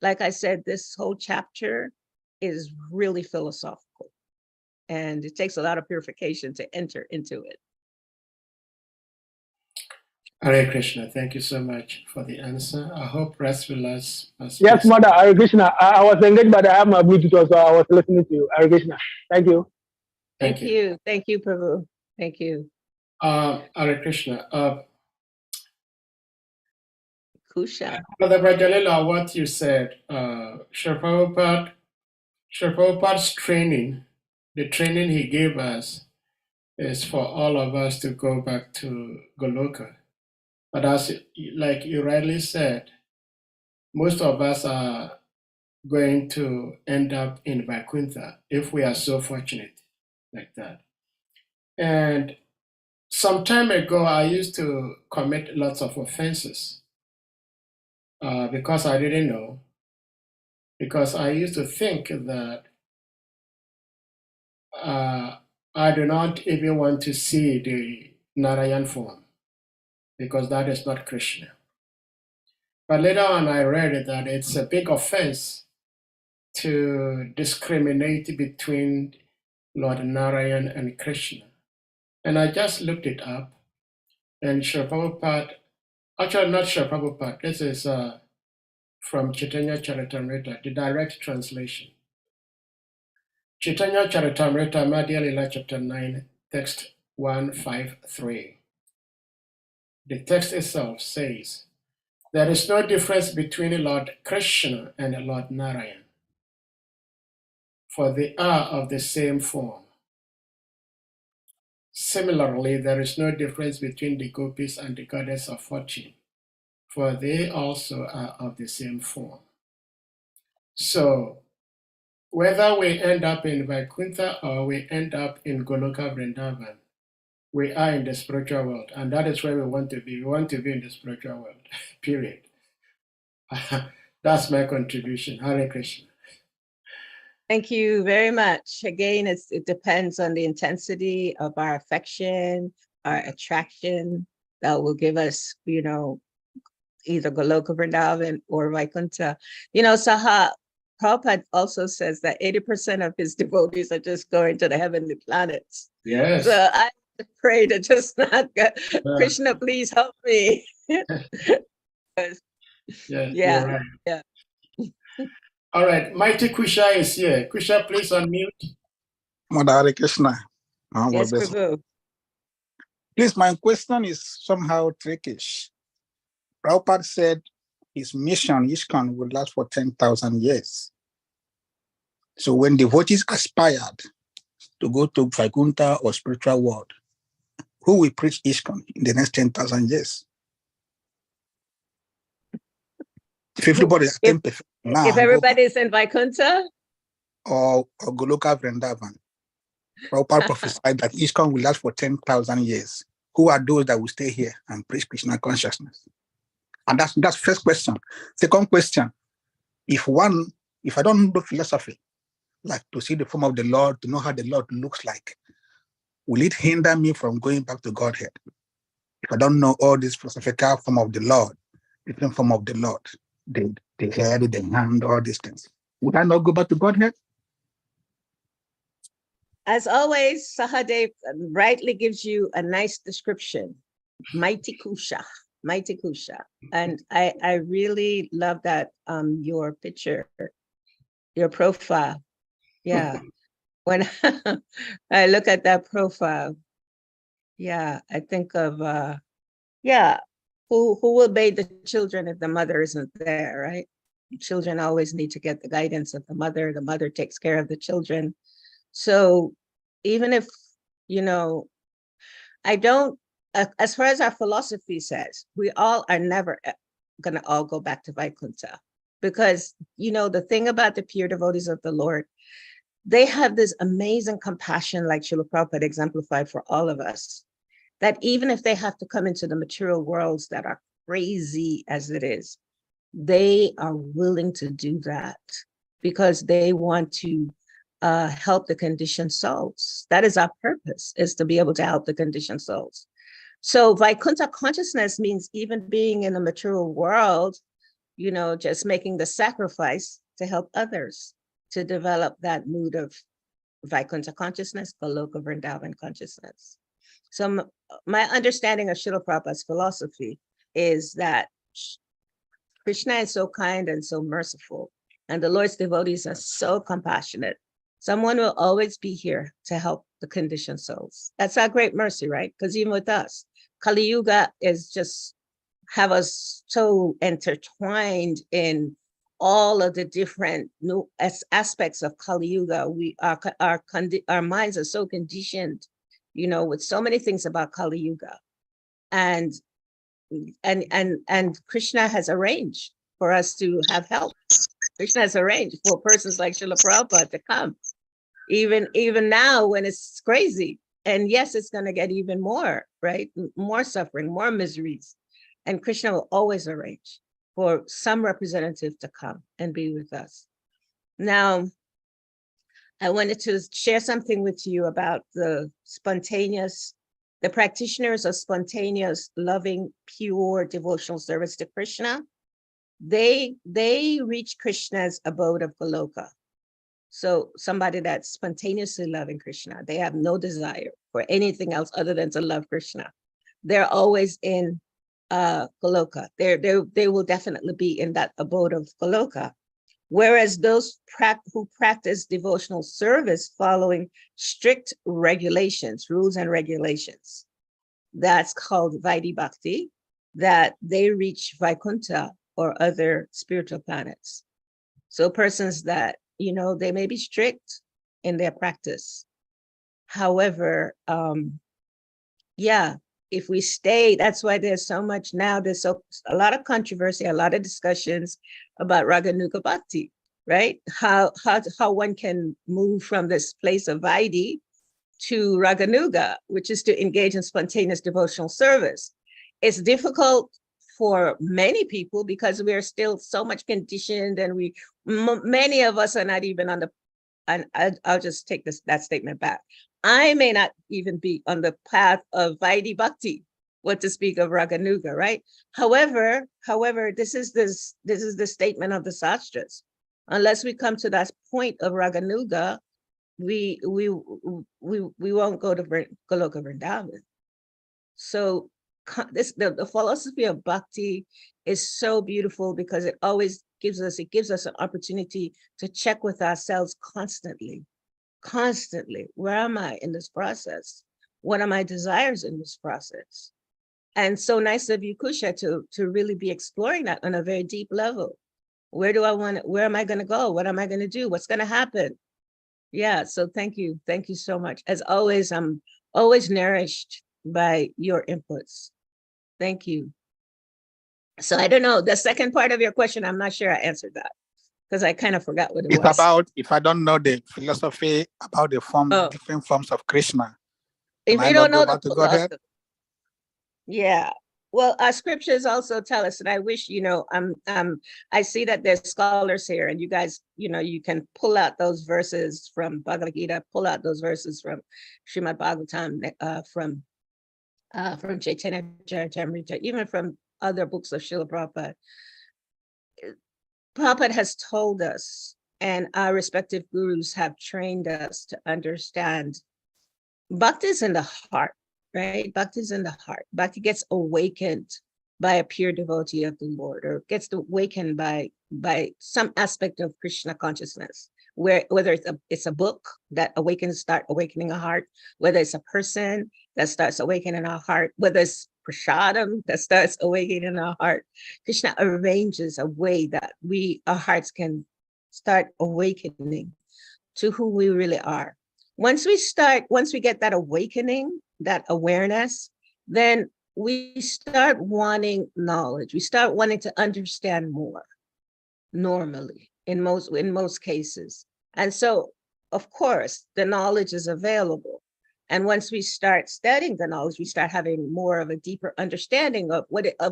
Like I said, this whole chapter is really philosophical, and it takes a lot of purification to enter into it. Hare Krishna, thank you so much for the answer. I hope Rasvilas. Yes, Mother, Hare Krishna. I was engaged, but I have my Bluetooth also. I was listening to you. Hare Krishna. Thank you. Thank you. Thank you, Prabhu. Thank you. Hare Krishna. Kusha. Brother VRAJALILA, what you said, Srila Prabhupada's training, the training he gave us is for all of us to go back to Goloka. But like you rightly said, most of us are going to end up in Vaikuntha if we are so fortunate like that. And some time ago, I used to commit lots of offenses because I didn't know. Because I used to think that I do not even want to see the Narayan form, because that is not Krishna. But later on, I read that it's a big offense to discriminate between Lord Narayan and Krishna. And I just looked it up, and Srila Prabhupada, actually not Srila Prabhupada, this is from Chaitanya Charitamrita, the direct translation. Chaitanya Charitamrita, Madhya Lila, chapter 9, text 153. The text itself says, there is no difference between Lord Krishna and Lord Narayan, for they are of the same form. Similarly, there is no difference between the gopis and the goddess of fortune, for they also are of the same form. So, whether we end up in Vaikuntha or we end up in Goloka Vrindavan, we are in the spiritual world, and that is where we want to be. We want to be in the spiritual world, period. That's my contribution. Hare Krishna. Thank you very much. Again, it depends on the intensity of our affection, our attraction, that will give us, either Goloka Vrindavan or Vaikuntha. Prabhupada also says that 80% of his devotees are just going to the heavenly planets. Yes. So I pray to just not go, Krishna, please help me. Yeah, Yeah, you're right. yeah. All right, Mighty Kusha is here. Kusha, please unmute. Mother Hare Krishna. Yes, Prabhu. Please, my question is somehow trickish. Prabhupada said his mission, ISKCON, will last for 10,000 years. So when devotees aspired to go to Vaikuntha or spiritual world, who will preach ISKCON in the next 10,000 years? If everybody is 10% now, if everybody is in Vaikuntha, or Goloka Vrindavan, Prabhupada prophesied that ISKCON will last for 10,000 years. Who are those that will stay here and preach Krishna consciousness? And that's first question. Second question, if I don't know philosophy, like to see the form of the Lord, to know how the Lord looks like, will it hinder me from going back to Godhead? If I don't know all this philosophical form of the Lord, different form of the Lord, the head, the hand, all these things, would I not go back to Godhead? as always, Sahadev rightly gives you a nice description. Mighty Kusha. And I really love that your picture, your profile. Yeah. When I look at that profile, yeah, I think of who will bathe the children if the mother isn't there, right? Children always need to get the guidance of the mother takes care of the children. So even if, I don't, as far as our philosophy says, we all are never gonna all go back to Vaikuntha, because, the thing about the pure devotees of the Lord, they have this amazing compassion, like Srila Prabhupada exemplified for all of us, that even if they have to come into the material worlds that are crazy as it is, they are willing to do that because they want to help the conditioned souls. That is our purpose, is to be able to help the conditioned souls. So Vaikuntha consciousness means even being in the material world, just making the sacrifice to help others to develop that mood of Vaikuntha consciousness, Goloka Vrindavan consciousness. So my understanding of Srila Prabhupada's philosophy is that Krishna is so kind and so merciful, and the Lord's devotees are so compassionate. Someone will always be here to help the conditioned souls. That's our great mercy, right? Because even with us, Kali Yuga is just have us so intertwined in all of the different new aspects of Kali Yuga. Our minds are so conditioned, with so many things about Kali Yuga, and Krishna has arranged for us to have help. Krishna has arranged for persons like Srila Prabhupada to come, even now when it's crazy. And yes, it's going to get even more, right? More suffering, more miseries. And Krishna will always arrange for some representative to come and be with us. Now, I wanted to share something with you about the practitioners of spontaneous, loving, pure devotional service to Krishna. They reach Krishna's abode of Goloka. So somebody that's spontaneously loving Krishna, they have no desire for anything else other than to love Krishna. They're always in Goloka. They will definitely be in that abode of Goloka. Whereas those who practice devotional service following strict regulations, rules and regulations, that's called Vaidhi Bhakti, that they reach Vaikuntha or other spiritual planets. So persons that, they may be strict in their practice. However, if we stay, that's why there's so much now, there's a lot of controversy, a lot of discussions about Raganuga Bhakti, right? How one can move from this place of Vaidhi to Raganuga, which is to engage in spontaneous devotional service. It's difficult for many people because we are still so much conditioned, and many of us are not even on the, and I'll just take that statement back. I may not even be on the path of Vaidhi Bhakti what to speak of Raganuga, right? However, this is the statement of the sastras. Unless we come to that point of Raganuga, we won't go to Goloka Vrindavan. So the philosophy of bhakti is so beautiful because it always gives us an opportunity to check with ourselves constantly. Where am I in this process? What are my desires in this process? And so nice of you, Kusha, to really be exploring that on a very deep level. Where am I going to go? What am I going to do? What's going to happen? Yeah, so thank you so much. As always, I'm always nourished by your inputs. Thank you. So I don't know, the second part of your question, I'm not sure I answered that because I kind of forgot what it It's was. about, if I don't know the philosophy about the different forms of Krishna. If you don't know the Godhead? Yeah. Well, our scriptures also tell us, and I wish, I see that there's scholars here, and you guys, you can pull out those verses from Bhagavad Gita, pull out those verses from SRIMAD Bhagavatam, from Chaitanya Charitamrita, even from other books of Srila Prabhupada. Prabhupada has told us, and our respective gurus have trained us to understand, bhakti is in the heart. Right? Bhakti is in the heart. Bhakti gets awakened by a pure devotee of the Lord, or gets awakened by some aspect of Krishna consciousness, whether it's a book that start awakening a heart, whether it's a person that starts awakening our heart, whether it's prasadam that starts awakening our heart. Krishna arranges a way that our hearts can start awakening to who we really are. Once we get that awakening, that awareness, then we start wanting knowledge. We start wanting to understand more normally in most cases. And so, of course, the knowledge is available. And once we start studying the knowledge, we start having more of a deeper understanding of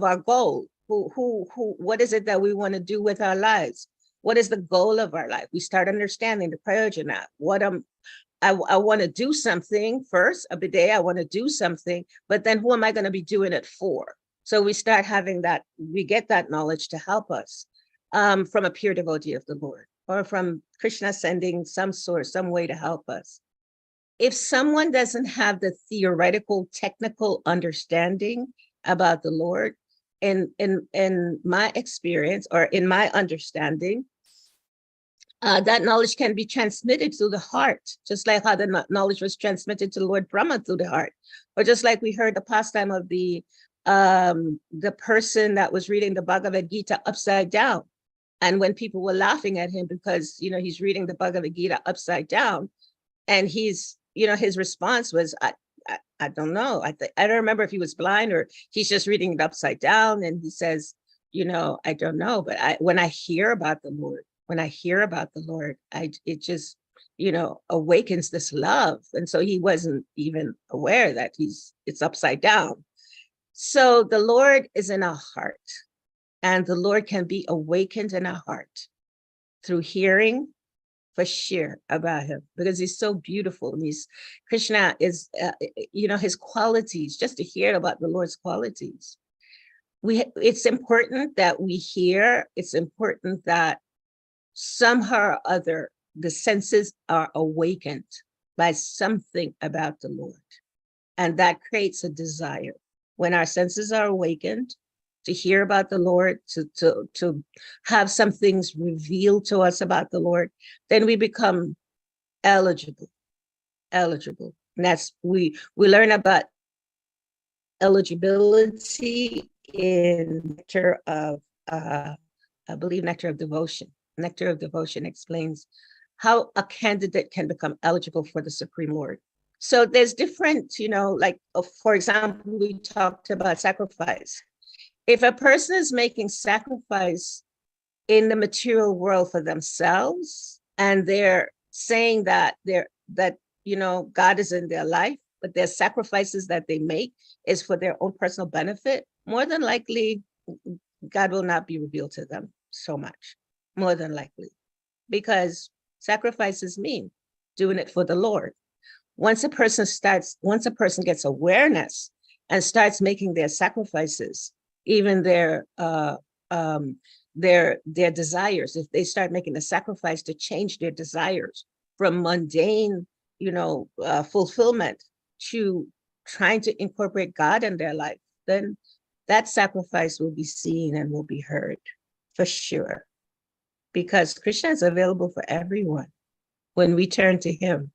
our goal. What is it that we want to do with our lives? What is the goal of our life? We start understanding the prayojana. I want to do something first of the day. I want to do something, but then who am I going to be doing it for? So we start having that, we get that knowledge to help us from a pure devotee of the Lord, or from Krishna sending some source, some way to help us. If someone doesn't have the theoretical, technical understanding about the Lord, in my experience, or in my understanding, that knowledge can be transmitted through the heart, just like how the knowledge was transmitted to Lord Brahma through the heart, or just like we heard the pastime of the person that was reading the Bhagavad Gita upside down, and when people were laughing at him because he's reading the Bhagavad Gita upside down, and his response was, I don't know, I don't remember if he was blind or he's just reading it upside down, and he says, I don't know, but when I hear about the Lord, it just, awakens this love. And so he wasn't even aware that it's upside down. So the Lord is in our heart, and the Lord can be awakened in our heart through hearing for sure about him, because he's so beautiful. And Krishna is, his qualities, just to hear about the Lord's qualities. It's important that we hear, it's important that somehow or other, the senses are awakened by something about the Lord. And that creates a desire. When our senses are awakened to hear about the Lord, to have some things revealed to us about the Lord, then we become eligible. And that's, we learn about eligibility in Nectar of, I believe Nectar of Devotion. Nectar of Devotion explains how a candidate can become eligible for the Supreme Lord. So there's different, for example, we talked about sacrifice. If a person is making sacrifice in the material world for themselves, and they're saying that God is in their life, but their sacrifices that they make is for their own personal benefit, more than likely, God will not be revealed to them so much. More than likely, because sacrifices mean doing it for the Lord. Once a person gets awareness and starts making their sacrifices, even their desires, if they start making a sacrifice to change their desires from mundane, fulfillment to trying to incorporate God in their life, then that sacrifice will be seen and will be heard for sure. Because Krishna is available for everyone. When we turn to him,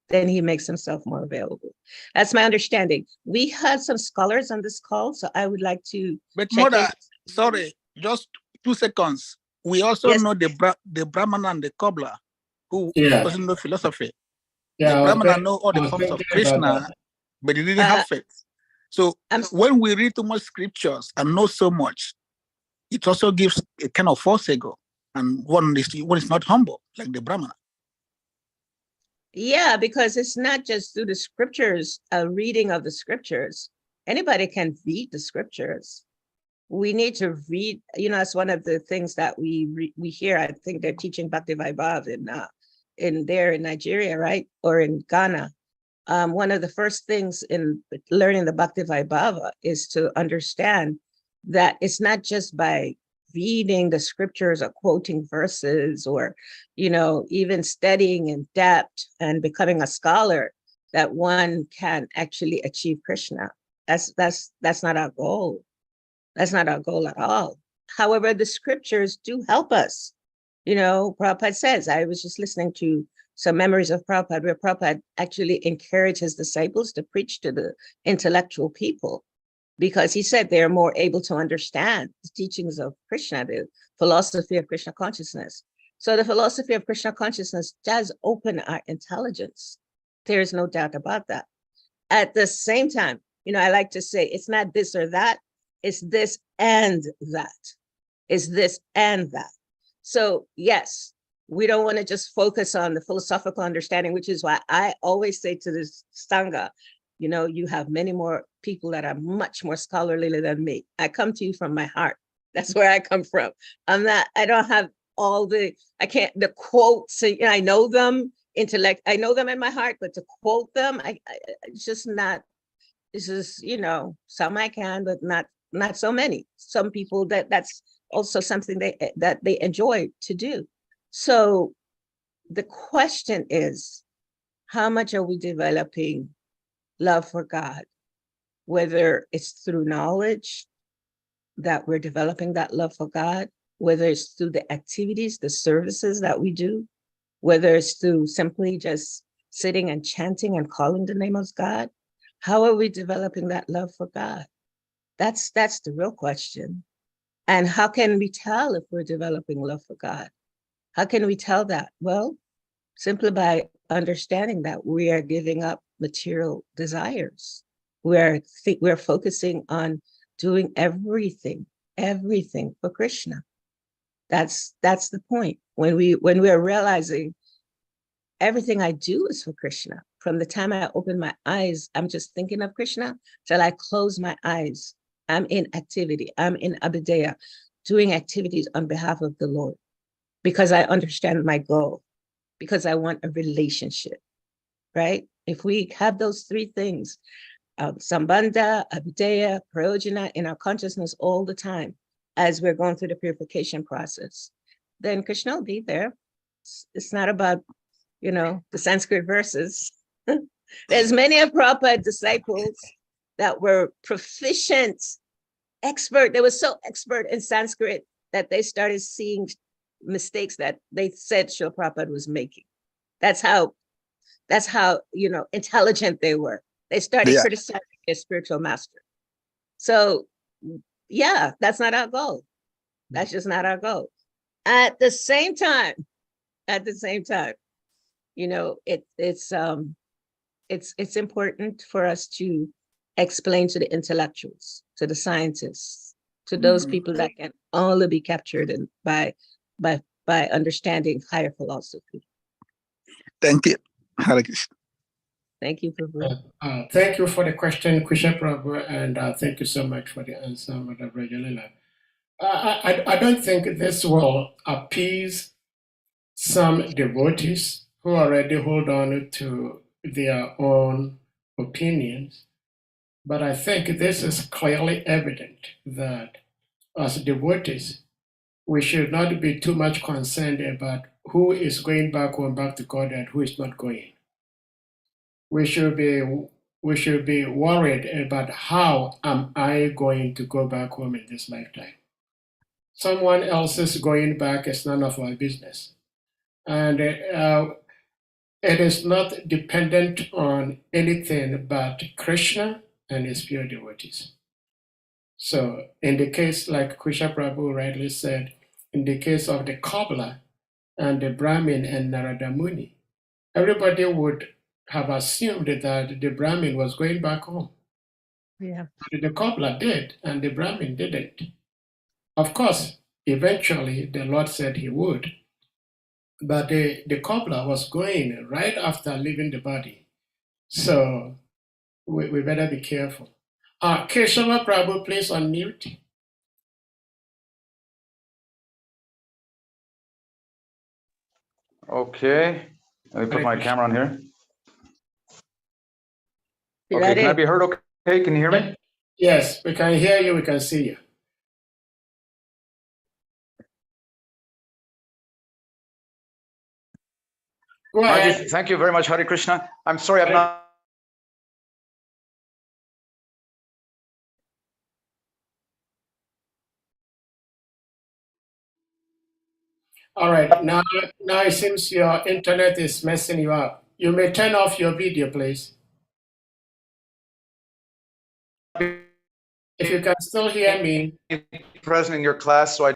then he makes himself more available. That's my understanding. We had some scholars on this call, so I would like to But check Mother, in. sorry, just 2 seconds. We also Yes. know the Brahmana and the cobbler who Yeah. doesn't know philosophy. Yeah, The I was Brahmana think- know all I the was forms of thinking about Krishna, that. but they didn't have faith. So I'm- when we read too much scriptures and know so much, it also gives a kind of false ego, and one is not humble like the Brahmana. Yeah, because it's not just through the scriptures, a reading of the scriptures. Anybody can read the scriptures. We need to read, it's one of the things that we hear. I think they're teaching Bhakti Vaibhav in Nigeria, right? Or in Ghana. One of the first things in learning the Bhakti Vaibhava is to understand that it's not just by reading the scriptures or quoting verses or, even studying in depth and becoming a scholar that one can actually achieve Krishna. That's not our goal. That's not our goal at all. However, the scriptures do help us. Prabhupada says, I was just listening to some memories of Prabhupada, where Prabhupada actually encouraged his disciples to preach to the intellectual people, because he said they're more able to understand the teachings of Krishna, the philosophy of Krishna consciousness. So the philosophy of Krishna consciousness does open our intelligence. There's no doubt about that. At the same time, I like to say it's not this or that, it's this and that. It's this and that. So yes, we don't want to just focus on the philosophical understanding, which is why I always say to this Sangha, you have many more people that are much more scholarly than me. I come to you from my heart. That's where I come from. I don't have the quotes, I know them, I know them in my heart, but to quote them, it's just not, this is, some I can, but not so many. Some people that's also something that they enjoy to do. So the question is, how much are we developing love for God? Whether it's through knowledge that we're developing that love for God, whether it's through the activities, the services that we do, whether it's through simply just sitting and chanting and calling the name of God, how are we developing that love for God? That's the real question. And how can we tell if we're developing love for God? How can we tell that? Well, simply by understanding that we are giving up material desires. We're focusing on doing everything for Krishna. That's the point. When we're realizing everything I do is for Krishna. From the time I open my eyes, I'm just thinking of Krishna till I close my eyes. I'm in activity. I'm in abhidaya, doing activities on behalf of the Lord, because I understand my goal, because I want a relationship, right? If we have those three things, sambandha, abhidaya, prayojana in our consciousness all the time, as we're going through the purification process, then Krishna will be there. It's not about, the Sanskrit verses. There's many of Prabhupada's disciples that were proficient, expert. They were so expert in Sanskrit that they started seeing mistakes that they said Srila Prabhupada was making. That's how intelligent they were. They started criticizing their spiritual master. So yeah, that's not our goal. That's just not our goal. At the same time, it's important for us to explain to the intellectuals, to the scientists, to those people that can only be captured by understanding higher philosophy. Thank you. Hare Krishna. Thank you, Prabhu. Thank you for the question, Krishna Prabhu, and thank you so much for the answer, Madam VRAJALILA. I don't think this will appease some devotees who already hold on to their own opinions. But I think this is clearly evident that as devotees, we should not be too much concerned about who is going back home, back to God, and who is not going. We should be worried about how am I going to go back home in this lifetime. Someone else is going back is none of our business. And it is not dependent on anything but Krishna and his pure devotees. So in the case, like Kusha Prabhu rightly said, in the case of the cobbler and the Brahmin and Narada Muni, everybody would have assumed that the Brahmin was going back home. Yeah. The cobbler did, and the Brahmin didn't. Of course, eventually the Lord said he would, but the cobbler was going right after leaving the body. So we better be careful. Keshava Prabhu, please unmute. Okay, let me put my camera on here. You Okay, ready? can I be heard okay? Can you hear me? Yes, we can hear you, we can see you. Go Maharaj, ahead. thank you very much, Hare Krishna. I'm sorry I've not. All right, now it seems your internet is messing you up. You may turn off your video, please. If you can still hear me. Present in your class, so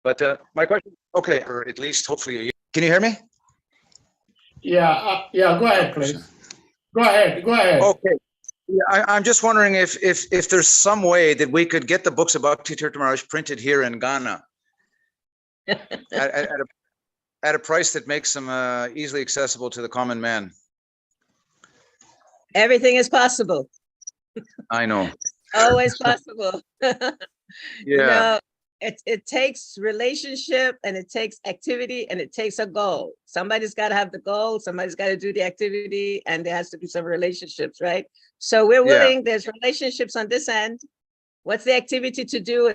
but my question, okay, or at least hopefully a year. Can you hear me? Yeah, go ahead, please. Go ahead. Okay. Yeah, I'm just wondering if there's some way that we could get the books of Bhakti Tirtha Maharaj printed here in Ghana at a price that makes them easily accessible to the common man. Everything is possible. I know. Always possible. Yeah. You know, it takes relationship and it takes activity and it takes a goal. Somebody's got to have the goal, somebody's got to do the activity, and there has to be some relationships, right? So we're willing, there's relationships on this end. What's the activity to do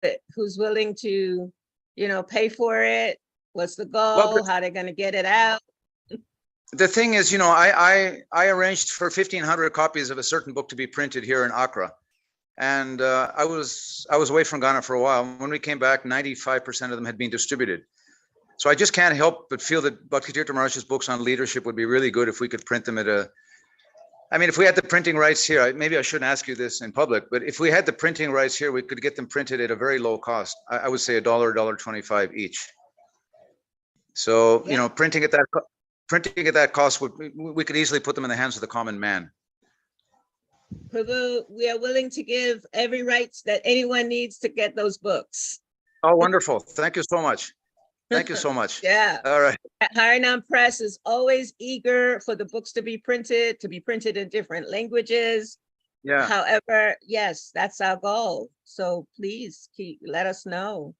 it? Who's willing to, you know, pay for it? What's the goal? Well, how they're going to get it out? The thing is, you know, I arranged for 1,500 copies of a certain book to be printed here in Accra. And I was away from Ghana for a while. When we came back, 95% of them had been distributed. So I just can't help but feel that Bhakti Tirtha Maharaj's books on leadership would be really good if we could print them at I mean, if we had the printing rights here, maybe I shouldn't ask you this in public, but if we had the printing rights here, we could get them printed at a very low cost. I would say $1, $1.25 each. So, you know, printing at that cost, we could easily put them in the hands of the common man. Prabhu, we are willing to give every rights that anyone needs to get those books. Oh, wonderful. Thank you so much. Thank you so much. Yeah. All right. HARE Press is always eager for the books to be printed in different languages. Yeah. However, yes, that's our goal. So please let us know.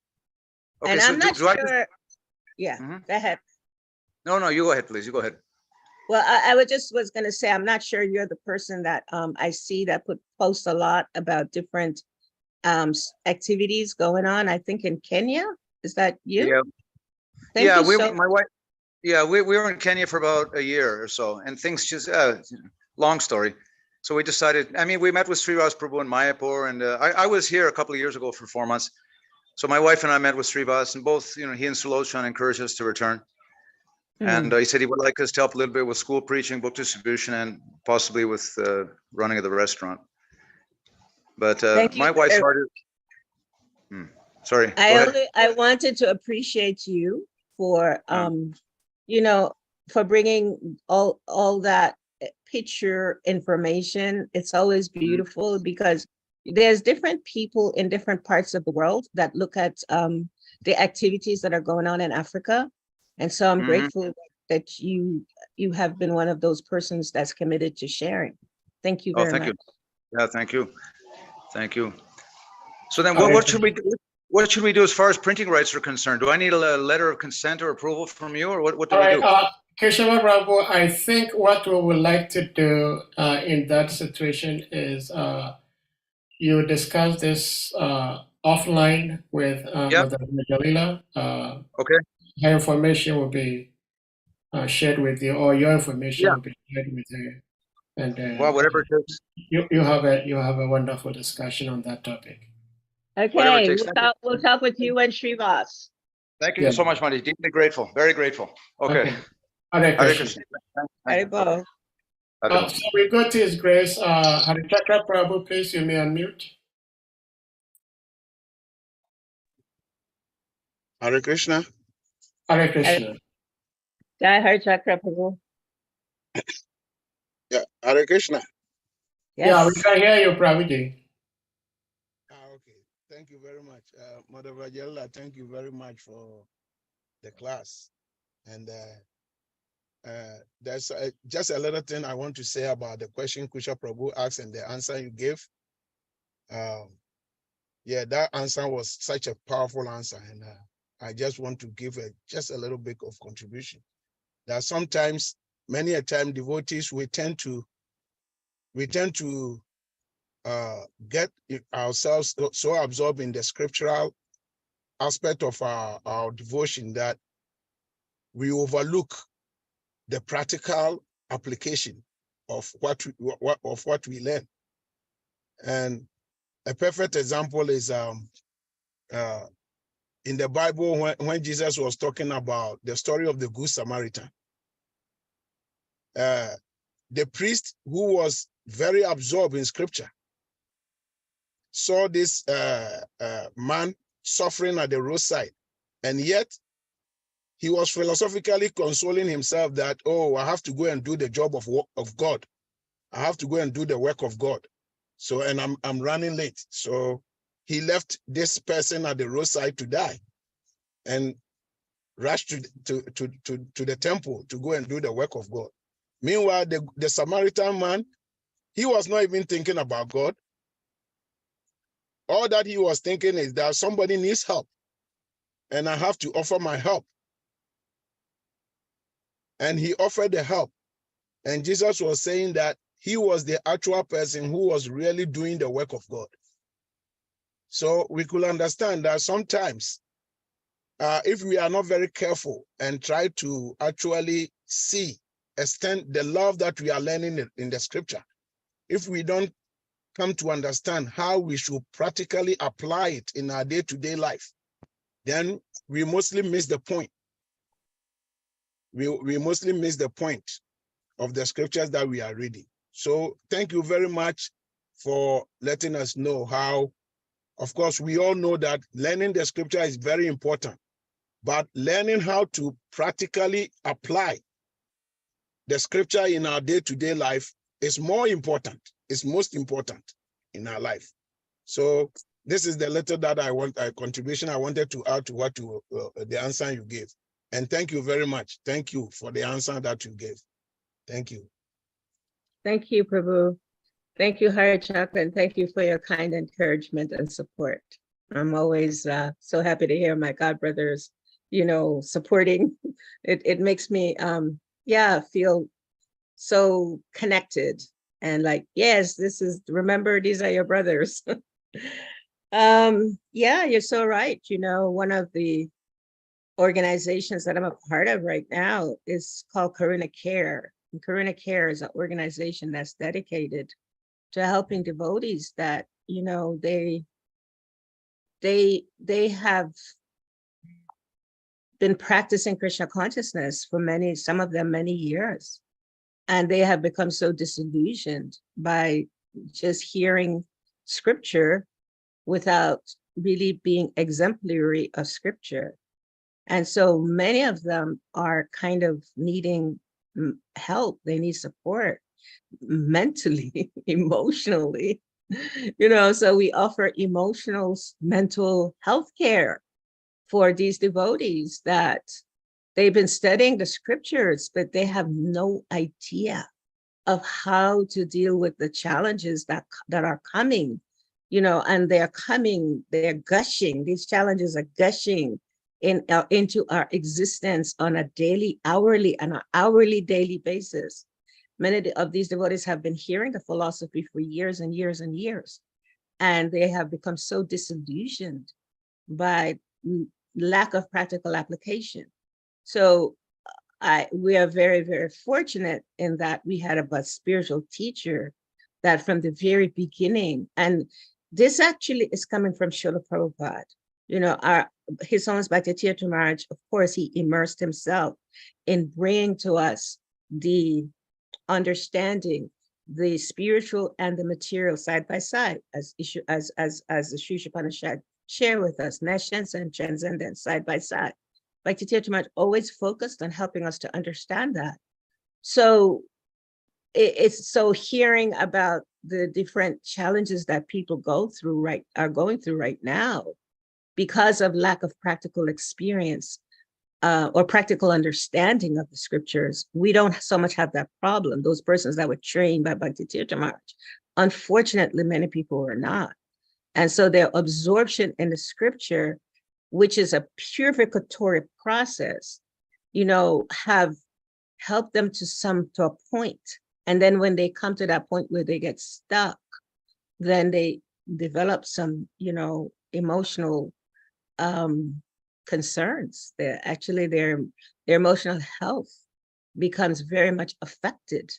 Okay, And so I'm not sure. Yeah. Go ahead. No, you go ahead, please. You go ahead. Well, I was going to say, I'm not sure you're the person that I see that posts a lot about different activities going on. I think in Kenya. Is that you? Yeah. Thank you My wife. Yeah, we were in Kenya for about a year or so, and things just long story. So we decided. I mean, we met with Srivas Prabhu in Mayapur, and I was here a couple of years ago for 4 months. So my wife and I met with Srivas, and both, you know, he and Sulochana encouraged us to return. And he said he would like us to help a little bit with school preaching, book distribution, and possibly with running of the restaurant. But my wife's heart is. Sorry. I wanted to appreciate you for you know, for bringing all that picture information. It's always beautiful because there's different people in different parts of the world that look at the activities that are going on in Africa. And so I'm grateful that you have been one of those persons that's committed to sharing. Thank you very much. You. Yeah, thank you. Thank you. So then what should we do? What should we do as far as printing rights are concerned? Do I need a letter of consent or approval from you, or what do we do? Keshava Prabhu, I think what we would like to do in that situation is you discuss this offline with Yep. Mother Jalila. Okay. Her information will be shared with you, or your information Yeah. will be shared with her, and Well, whatever it takes. you have a wonderful discussion on that topic. Whatever it Okay, takes. we'll talk with you and Srivas. Thank you Yeah. so much, Mani. Deeply grateful. Very grateful. Okay. Hare Hare Krishna. Krishna. Haribo. Hare So we go to His Grace. Hare Chakra Prabhu, please, you may unmute. Hare Krishna. Hare Krishna. Jai Har Chakra Prabhu. Yeah, Hare Krishna. Yeah, we Yes. can hear you, Prabhuji. Okay. Thank you very much. Mother VRAJALILA, thank you very much for the class. And there's just a little thing I want to say about the question Kusha Prabhu asked and the answer you gave. Yeah, that answer was such a powerful answer. And I just want to give just a little bit of contribution. That sometimes, many a time, devotees, we tend to get ourselves so absorbed in the scriptural aspect of our devotion that we overlook the practical application of what we learn. And a perfect example is in the Bible when Jesus was talking about the story of the Good Samaritan. The priest, who was very absorbed in scripture, saw this man suffering at the roadside, and yet he was philosophically consoling himself that, oh, I have to go and do the job of God. I have to go and do the work of God. So, and I'm running late. So he left this person at the roadside to die and rushed to the temple to go and do the work of God. Meanwhile, the Samaritan man, he was not even thinking about God. All that he was thinking is that somebody needs help and I have to offer my help. And he offered the help. And Jesus was saying that he was the actual person who was really doing the work of God. So we could understand that sometimes if we are not very careful and try to actually extend the love that we are learning in the scripture, if we don't come to understand how we should practically apply it in our day-to-day life, then we mostly miss the point. We mostly miss the point of the scriptures that we are reading. So thank you very much for letting us know how, of course, we all know that learning the scripture is very important, but learning how to practically apply the scripture in our day-to-day life is more important. It's most important in our life. So this is the letter that contribution I wanted to add to what the answer you gave. And thank you very much. Thank you for the answer that you gave. Thank you. Thank you, Prabhu. Thank you, Hare Chakra, and thank you for your kind encouragement and support. I'm always so happy to hear my God brothers, supporting. It makes me, feel so connected and like, yes, remember, these are your brothers. Yeah, you're so right. One of the organizations that I'm a part of right now is called KRSNA. And KRSNA is an organization that's dedicated to helping devotees that, they have been practicing Krishna consciousness for some of them many years. And they have become so disillusioned by just hearing scripture without really being exemplary of scripture. And so many of them are kind of needing help. They need support mentally, emotionally, so we offer emotional, mental health care for these devotees that they've been studying the scriptures, but they have no idea of how to deal with the challenges that are coming, and they're gushing. These challenges are gushing into our existence on a daily, hourly, daily basis. Many of these devotees have been hearing the philosophy for years and years and years, and they have become so disillusioned by lack of practical application. So we are very, very fortunate in that we had a spiritual teacher that from the very beginning, and this actually is coming from Srila Prabhupada. You know, His Holiness Bhakti Tirtha Maharaj, of course, he immersed himself in bringing to us the understanding, the spiritual and the material side by side, as the Sri Upanishad share with us, nescience and transcendence side by side. Bhakti Tirtha Maharaj always focused on helping us to understand that. So it's so hearing about the different challenges that people are going through right now because of lack of practical experience or practical understanding of the scriptures. We don't so much have that problem. Those persons that were trained by Bhakti Tirtha Maharaj, unfortunately, many people were not. And so their absorption in the scripture, which is a purificatory process, you know, have helped them to a point. And then when they come to that point where they get stuck, then they develop some, you know, emotional concerns. Their emotional health becomes very much affected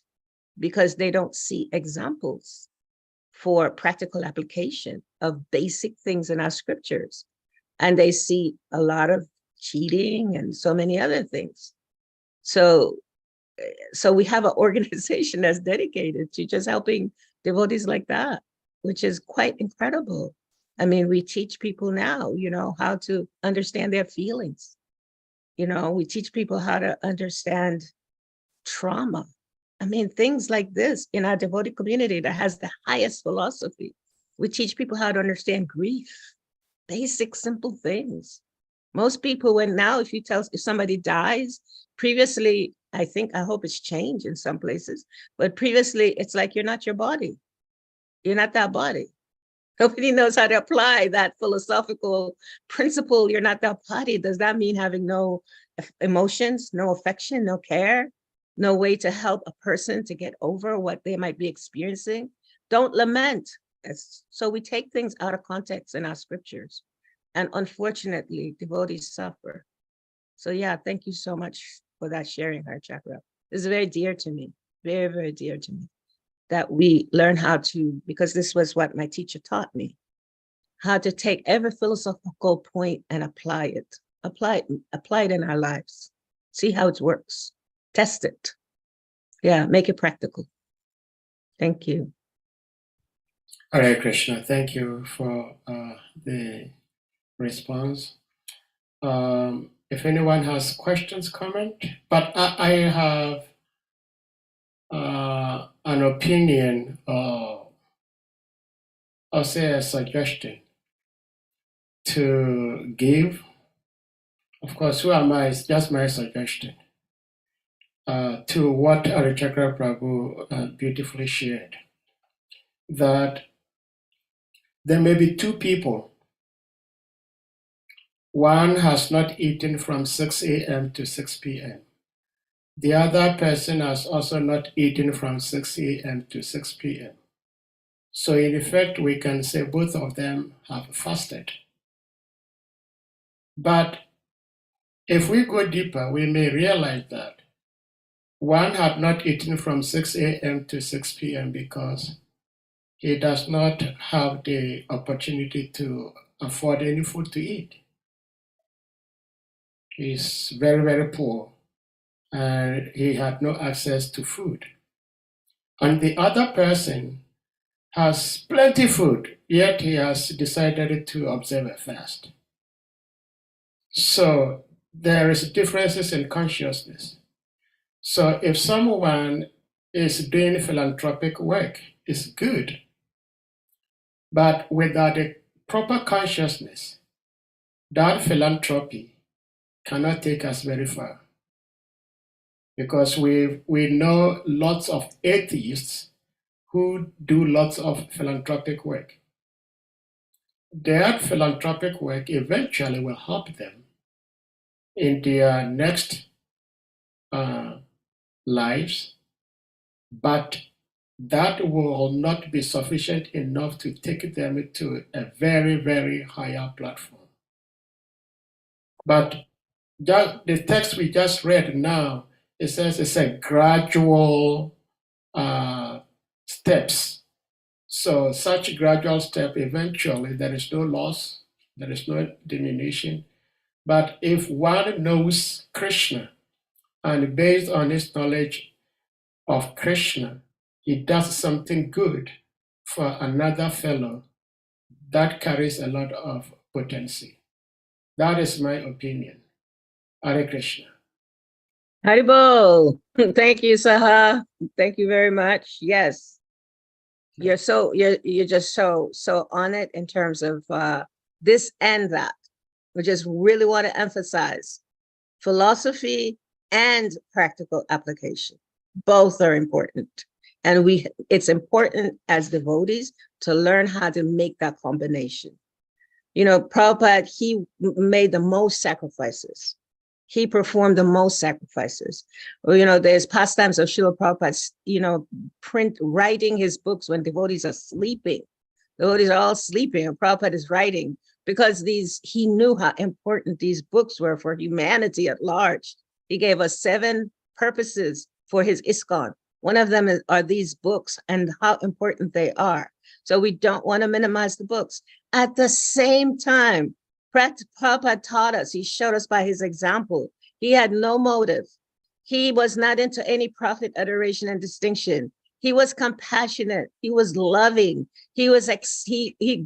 because they don't see examples for practical application of basic things in our scriptures. And they see a lot of cheating and so many other things. So we have an organization that's dedicated to just helping devotees like that, which is quite incredible. I mean, we teach people now, you know, how to understand their feelings. You know, we teach people how to understand trauma. I mean, things like this in our devotee community that has the highest philosophy. We teach people how to understand grief, basic, simple things. Most people, if somebody dies, previously, I hope it's changed in some places, but previously it's like, you're not your body. You're not that body. Nobody knows how to apply that philosophical principle. You're not that body. Does that mean having no emotions, no affection, no care, no way to help a person to get over what they might be experiencing? Don't lament. So we take things out of context in our scriptures. And unfortunately, devotees suffer. So yeah, thank you so much for that sharing, HARE Chakra. This is very dear to me, very, very dear to me, that we learn how to, because this was what my teacher taught me, how to take every philosophical point and apply it in our lives. See how it works, test it. Yeah, make it practical. Thank you. Hare Krishna, thank you for the response. If anyone has questions, comment, but I have an opinion or say a suggestion to give. Of course, who am I? It's just my suggestion to what HARE Chakra Prabhu beautifully shared, that there may be two people. One has not eaten from 6 a.m. to 6 p.m. The other person has also not eaten from 6 a.m. to 6 p.m. So in effect, we can say both of them have fasted. But if we go deeper, we may realize that one had not eaten from 6 a.m. to 6 p.m. because he does not have the opportunity to afford any food to eat. He's very, very poor, and he had no access to food. And the other person has plenty food, yet he has decided to observe a fast. So there is differences in consciousness. So if someone is doing philanthropic work, it's good, but without a proper consciousness, that philanthropy cannot take us very far. Because we know lots of atheists who do lots of philanthropic work. Their philanthropic work eventually will help them in their next lives, but that will not be sufficient enough to take them to a very, very higher platform. But just the text we just read now, it says it's a gradual steps. So such gradual step, eventually there is no loss, there is no diminution. But if one knows Krishna, and based on his knowledge of Krishna, he does something good for another fellow, that carries a lot of potency. That is my opinion. Hare Krishna. Haribol. Thank you, Saha. Thank you very much. Yes. You're just so on it in terms of this and that. We just really want to emphasize philosophy and practical application. Both are important. And it's important as devotees to learn how to make that combination. You know, Prabhupada, he made the most sacrifices. He performed the most sacrifices. Well, you know, there's pastimes of Srila Prabhupada, you know, writing his books when devotees are sleeping. Devotees are all sleeping and Prabhupada is writing because he knew how important these books were for humanity at large. He gave us 7 purposes for his ISKCON. One of them are these books and how important they are. So we don't want to minimize the books. At the same time, Prabhupada taught us, he showed us by his example, he had no motive. He was not into any profit, adoration, and distinction. He was compassionate. He was loving. He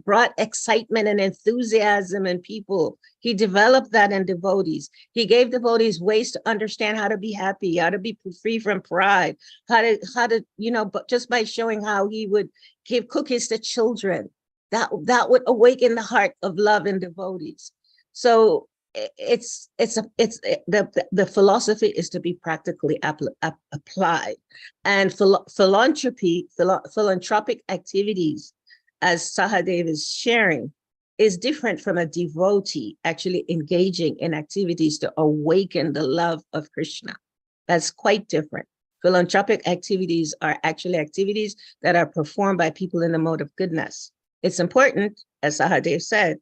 brought excitement and enthusiasm in people. He developed that in devotees. He gave devotees ways to understand how to be happy, how to be free from pride, how to, you know, but just by showing how he would give cookies to children, that would awaken the heart of love in devotees. So the philosophy is to be practically applied, and philanthropic activities, as Sahadev is sharing, is different from a devotee actually engaging in activities to awaken the love of Krishna. That's quite different. Philanthropic activities are actually activities that are performed by people in the mode of goodness. It's important, as Sahadev said.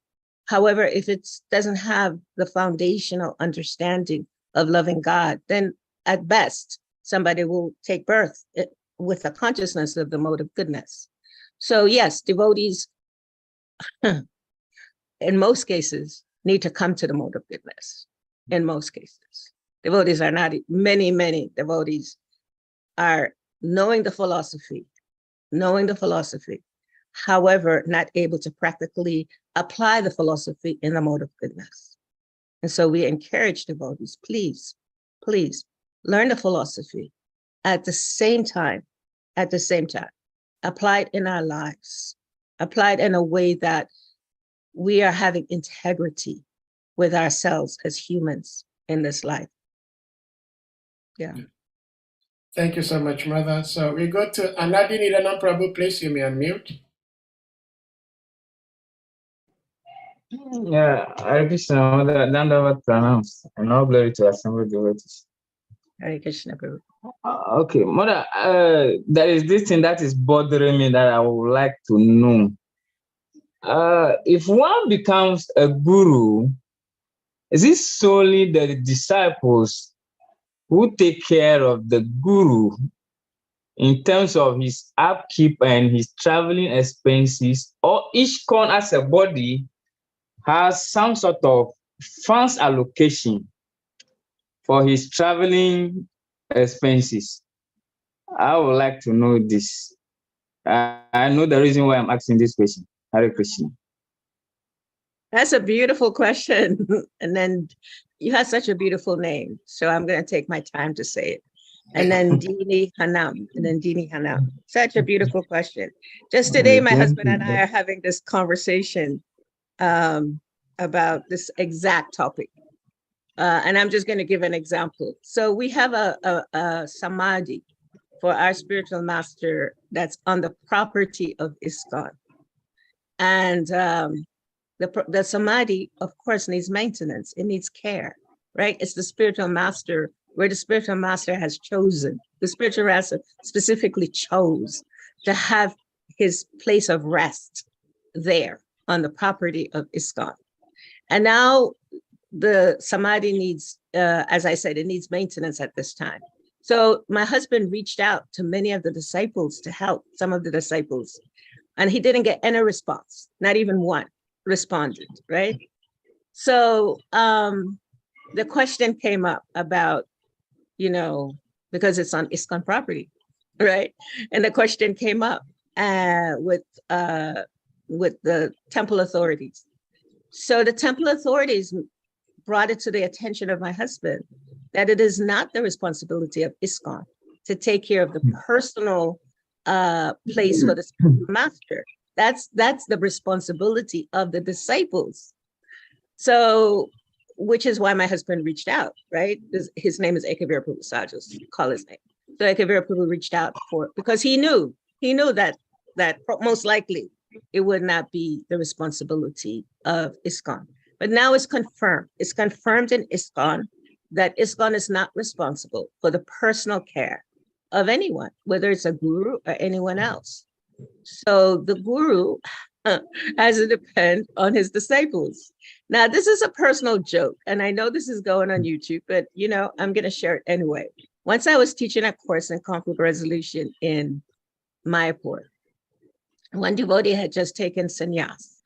However, if it doesn't have the foundational understanding of loving God, then at best, somebody will take birth with a consciousness of the mode of goodness. So yes, devotees, in most cases, need to come to the mode of goodness. In most cases, devotees are not, many devotees are knowing the philosophy, however, not able to practically apply the philosophy in the mode of goodness. And so we encourage devotees, please learn the philosophy at the same time, apply it in our lives, apply it in a way that we are having integrity with ourselves as humans in this life. Yeah. Thank you so much, Mother. So we go to Anadi Nidanam Prabhu, please, you may unmute. Yeah, Hare Krishna, Mother Dandava Pranam, and all glory to assembled devotees. Hare Krishna, Prabhu. Okay, Mother, there is this thing that is bothering me that I would like to know. If one becomes a guru, is it solely the disciples who take care of the guru in terms of his upkeep and his traveling expenses, or each ISKCON as a body has some sort of funds allocation for his traveling expenses? I would like to know this. I know the reason why I'm asking this question. Hare Krishna. That's a beautiful question. And then you have such a beautiful name. So I'm going to take my time to say it. And then Dini Hanam. Such a beautiful question. Just today, my husband and I are having this conversation about this exact topic. And I'm just going to give an example. So we have a samadhi for our spiritual master that's on the property of ISKCON. And the samadhi, of course, needs maintenance. It needs care, right? It's the spiritual master, where the spiritual master has chosen, the spiritual master specifically chose to have his place of rest there on the property of ISKCON. And now the Samadhi needs, as I said, it needs maintenance at this time. So my husband reached out to many of the disciples to help some of the disciples, and he didn't get any response, not even one responded, right? So the question came up about, you know, because it's on ISKCON property, right? And the question came up with the temple authorities. So the temple authorities brought it to the attention of my husband that it is not the responsibility of ISKCON to take care of the personal place for the master. That's the responsibility of the disciples. So, which is why my husband reached out, right? His name is Ekavira Prabhu, so I'll just call his name. So Ekavira Prabhu reached out because he knew that most likely it would not be the responsibility of ISKCON. But now it's confirmed. It's confirmed in ISKCON that ISKCON is not responsible for the personal care of anyone, whether it's a guru or anyone else. So the guru has to depend on his disciples. Now, this is a personal joke, and I know this is going on YouTube, but you know, I'm going to share it anyway. Once I was teaching a course in conflict resolution in Mayapur, one devotee had just taken sannyas,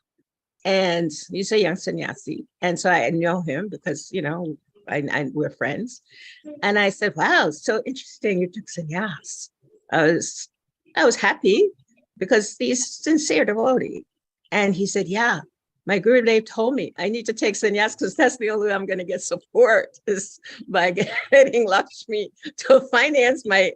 and he's a young sannyasi, and so I know him because, you know, we're friends. And I said, wow, so interesting, you took sannyas. I was happy because he's sincere devotee. And he said, yeah, my Gurudev told me I need to take sannyas because that's the only way I'm going to get support, is by getting Lakshmi to finance my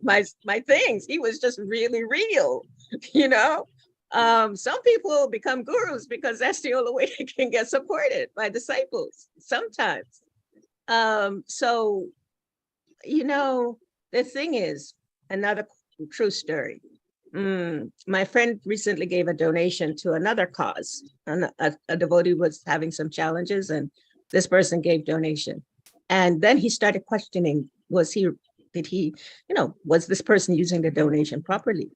things. He was just really real, you know. Some people become gurus because that's the only way they can get supported by disciples sometimes. So, you know, the thing is, another true story. My friend recently gave a donation to another cause, and a devotee was having some challenges, and this person gave donation. And then he started questioning, was this person using the donation properly?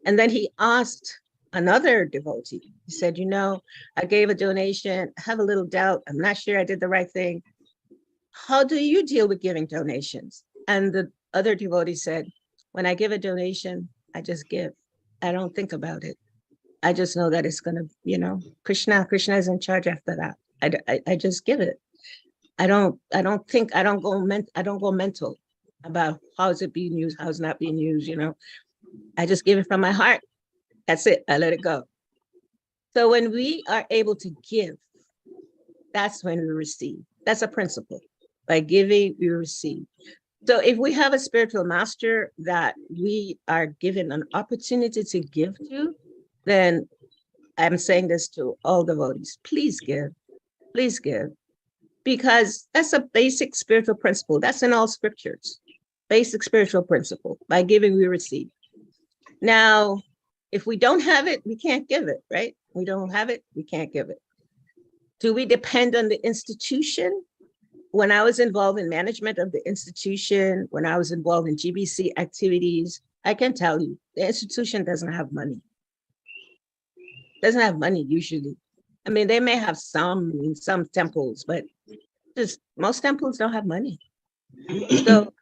And then he asked another devotee, he said, you know, I gave a donation, I have a little doubt, I'm not sure I did the right thing. How do you deal with giving donations? And the other devotee said, when I give a donation, I just give. I don't think about it. I just know that it's gonna, you know, Krishna is in charge after that. I just give it. I don't go mental about how is it being used, how it's not being used, you know. I just give it from my heart. That's it. I let it go. So when we are able to give, that's when we receive. That's a principle. By giving, we receive. So if we have a spiritual master that we are given an opportunity to give to, then I'm saying this to all devotees, please give, because that's a basic spiritual principle. That's in all scriptures, basic spiritual principle. By giving, we receive. Now, if we don't have it, we can't give it, right? We don't have it, we can't give it. Do we depend on the institution? When I was involved in management of the institution, when I was involved in GBC activities, I can tell you, the institution doesn't have money. Doesn't have money usually. I mean, they may have some in some temples, but just most temples don't have money. So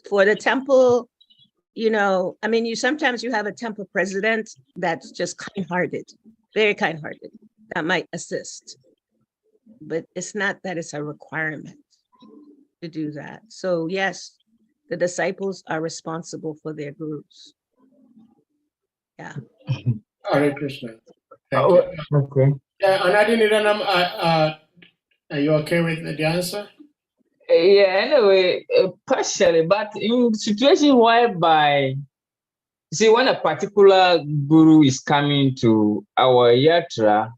for the temple, you know, I mean, sometimes you have a temple president that's just kind-hearted, very kind-hearted, that might assist. But it's not that it's a requirement to do that. So yes, the disciples are responsible for their gurus. Yeah. Hare Krishna. Thank you. Okay. Are you okay with the answer? Yeah, anyway, partially, but in situations whereby, see, when a particular guru is coming to our yatra,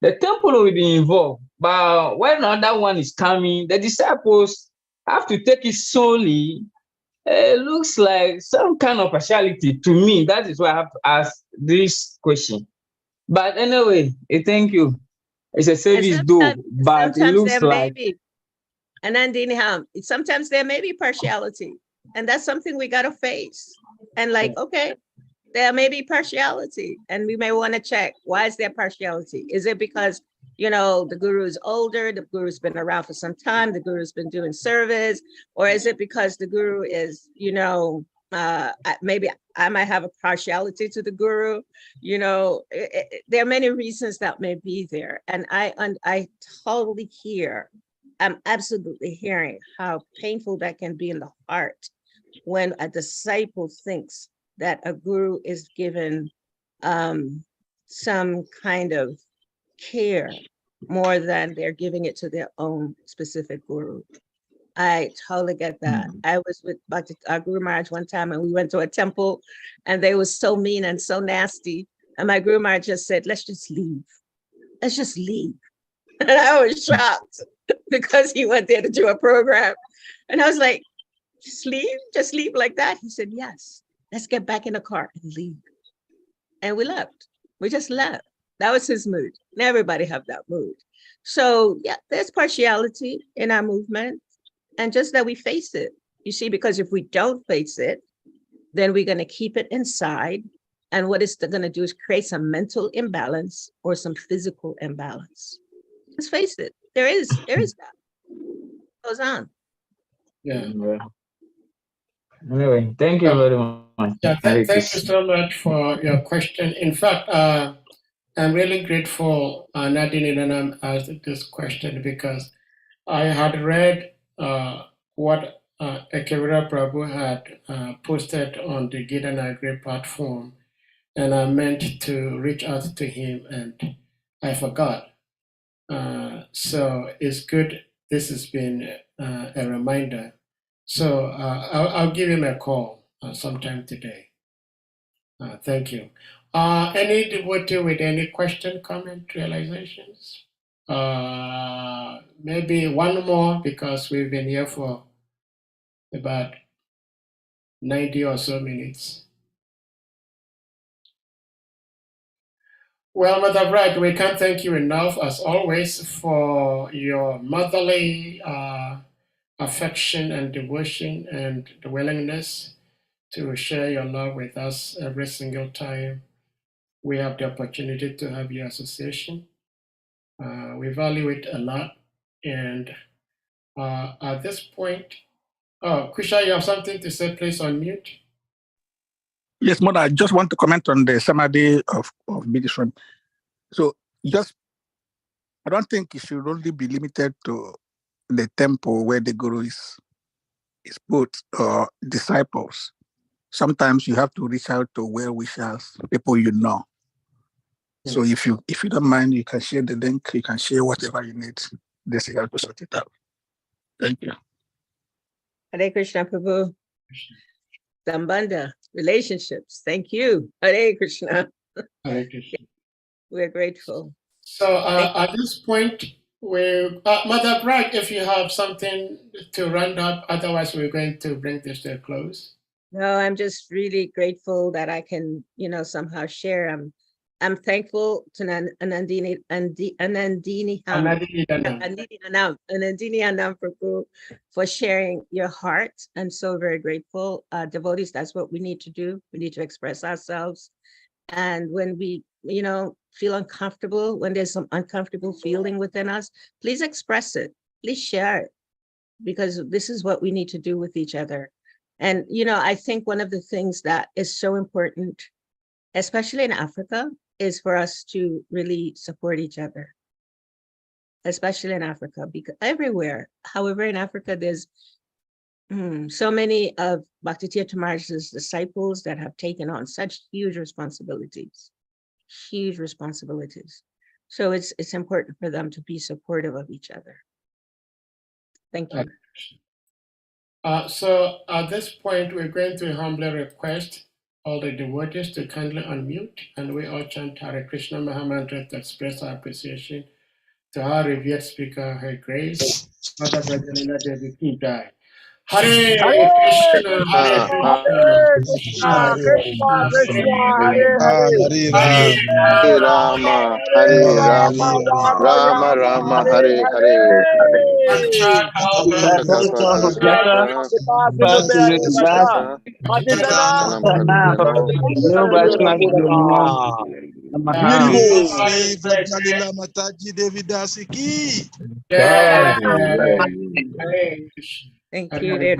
the temple will be involved. But when another one is coming, the disciples have to take it solely. It looks like some kind of partiality to me. That is why I have to ask this question. But anyway, thank you. It's a service though, but it looks like And then sometimes there may be partiality, and that's something we got to face. And like, okay, there may be partiality, and we may want to check, why is there partiality? Is it because, the guru is older, the guru's been around for some time, the guru's been doing service, or is it because the guru is, maybe I might have a partiality to the guru, there are many reasons that may be there. And I totally hear, I'm absolutely hearing how painful that can be in the heart when a disciple thinks that a guru is given some kind of care more than they're giving it to their own specific guru. I totally get that. I was with Guru Maharaj one time, and we went to a temple, and they were so mean and so nasty. And my Guru Maharaj just said, let's just leave. Let's just leave. And I was shocked because he went there to do a program. And I was like, just leave like that? He said, yes, let's get back in the car and leave. And we left. We just left. That was his mood. And everybody have that mood. So yeah, there's partiality in our movement. And just that we face it, you see, because if we don't face it, then we're going to keep it inside. And what it's going to do is create some mental imbalance or some physical imbalance. Let's face it, there is that. It goes on. Yeah. Anyway, thank you very much. Yeah, thank you so much for your question. In fact, I'm really grateful Nadine and I'm asked this question, because I had read what Ekevira Prabhu had posted on the Gita Nagari platform, and I meant to reach out to him and I forgot. So it's good this has been a reminder. So I'll give him a call sometime today. Thank you. Any devotee with any question, comment, realizations? Maybe one more, because we've been here for about 90 or so minutes. Well, Mother Vraj, we can't thank you enough, as always, for your motherly affection and devotion and the willingness to share your love with us every single time we have the opportunity to have your association. We value it a lot. And at this point, Kusha, you have something to say? Please unmute. Yes, Mother, I just want to comment on the Samadhi of Bidishram. So I don't think it should only be limited to the temple where the Guru is put, or disciples. Sometimes you have to reach out to well-wishers, people you know. So if you don't mind, you can share the link, you can share whatever you need. This help to sort it out. Thank you. Hare Krishna Prabhu. Sambandha, relationships. Thank you. Hare Krishna. Hare Krishna. We're grateful. So at this point, Mother Vraj, if you have something to round up, otherwise we're going to bring this to a close. No, I'm just really grateful that I can, somehow share. I'm thankful to Anandini Anam Prabhu for sharing your heart. I'm so very grateful. Devotees, that's what we need to do. We need to express ourselves. And when we, feel uncomfortable, when there's some uncomfortable feeling within us, please express it. Please share it, because this is what we need to do with each other. And, I think one of the things that is so important, especially in Africa, is for us to really support each other, especially in Africa, because everywhere. However, in Africa, there's so many of Bhakti Tirtha Maharaj's disciples that have taken on such huge responsibilities. So it's important for them to be supportive of each other. Thank you. So at this point, we're going to humbly request all the devotees to kindly unmute, and we all chant Hare Krishna Mahamantra to express our appreciation to our revered speaker, Her Grace, Mother VRAJALILA Devi Ki Jai. Hare Hare Krishna, Hare Krishna, Krishna, Krishna Krishna, Hare Ram, Hare. Hare Hare Ram, Hare Rama, Rama, Hare Hare Rama, Rama, Rama Rama Rama, Rama, Hare Hare Hare. Hare. Jasa, Pasi Pasi bebe, Lukas, bata. Mati sana. Sana, Guru Namaha. Sri Vrajalila Mataji Devi Dasiki. Jai Hare Krishna. Thank you, dear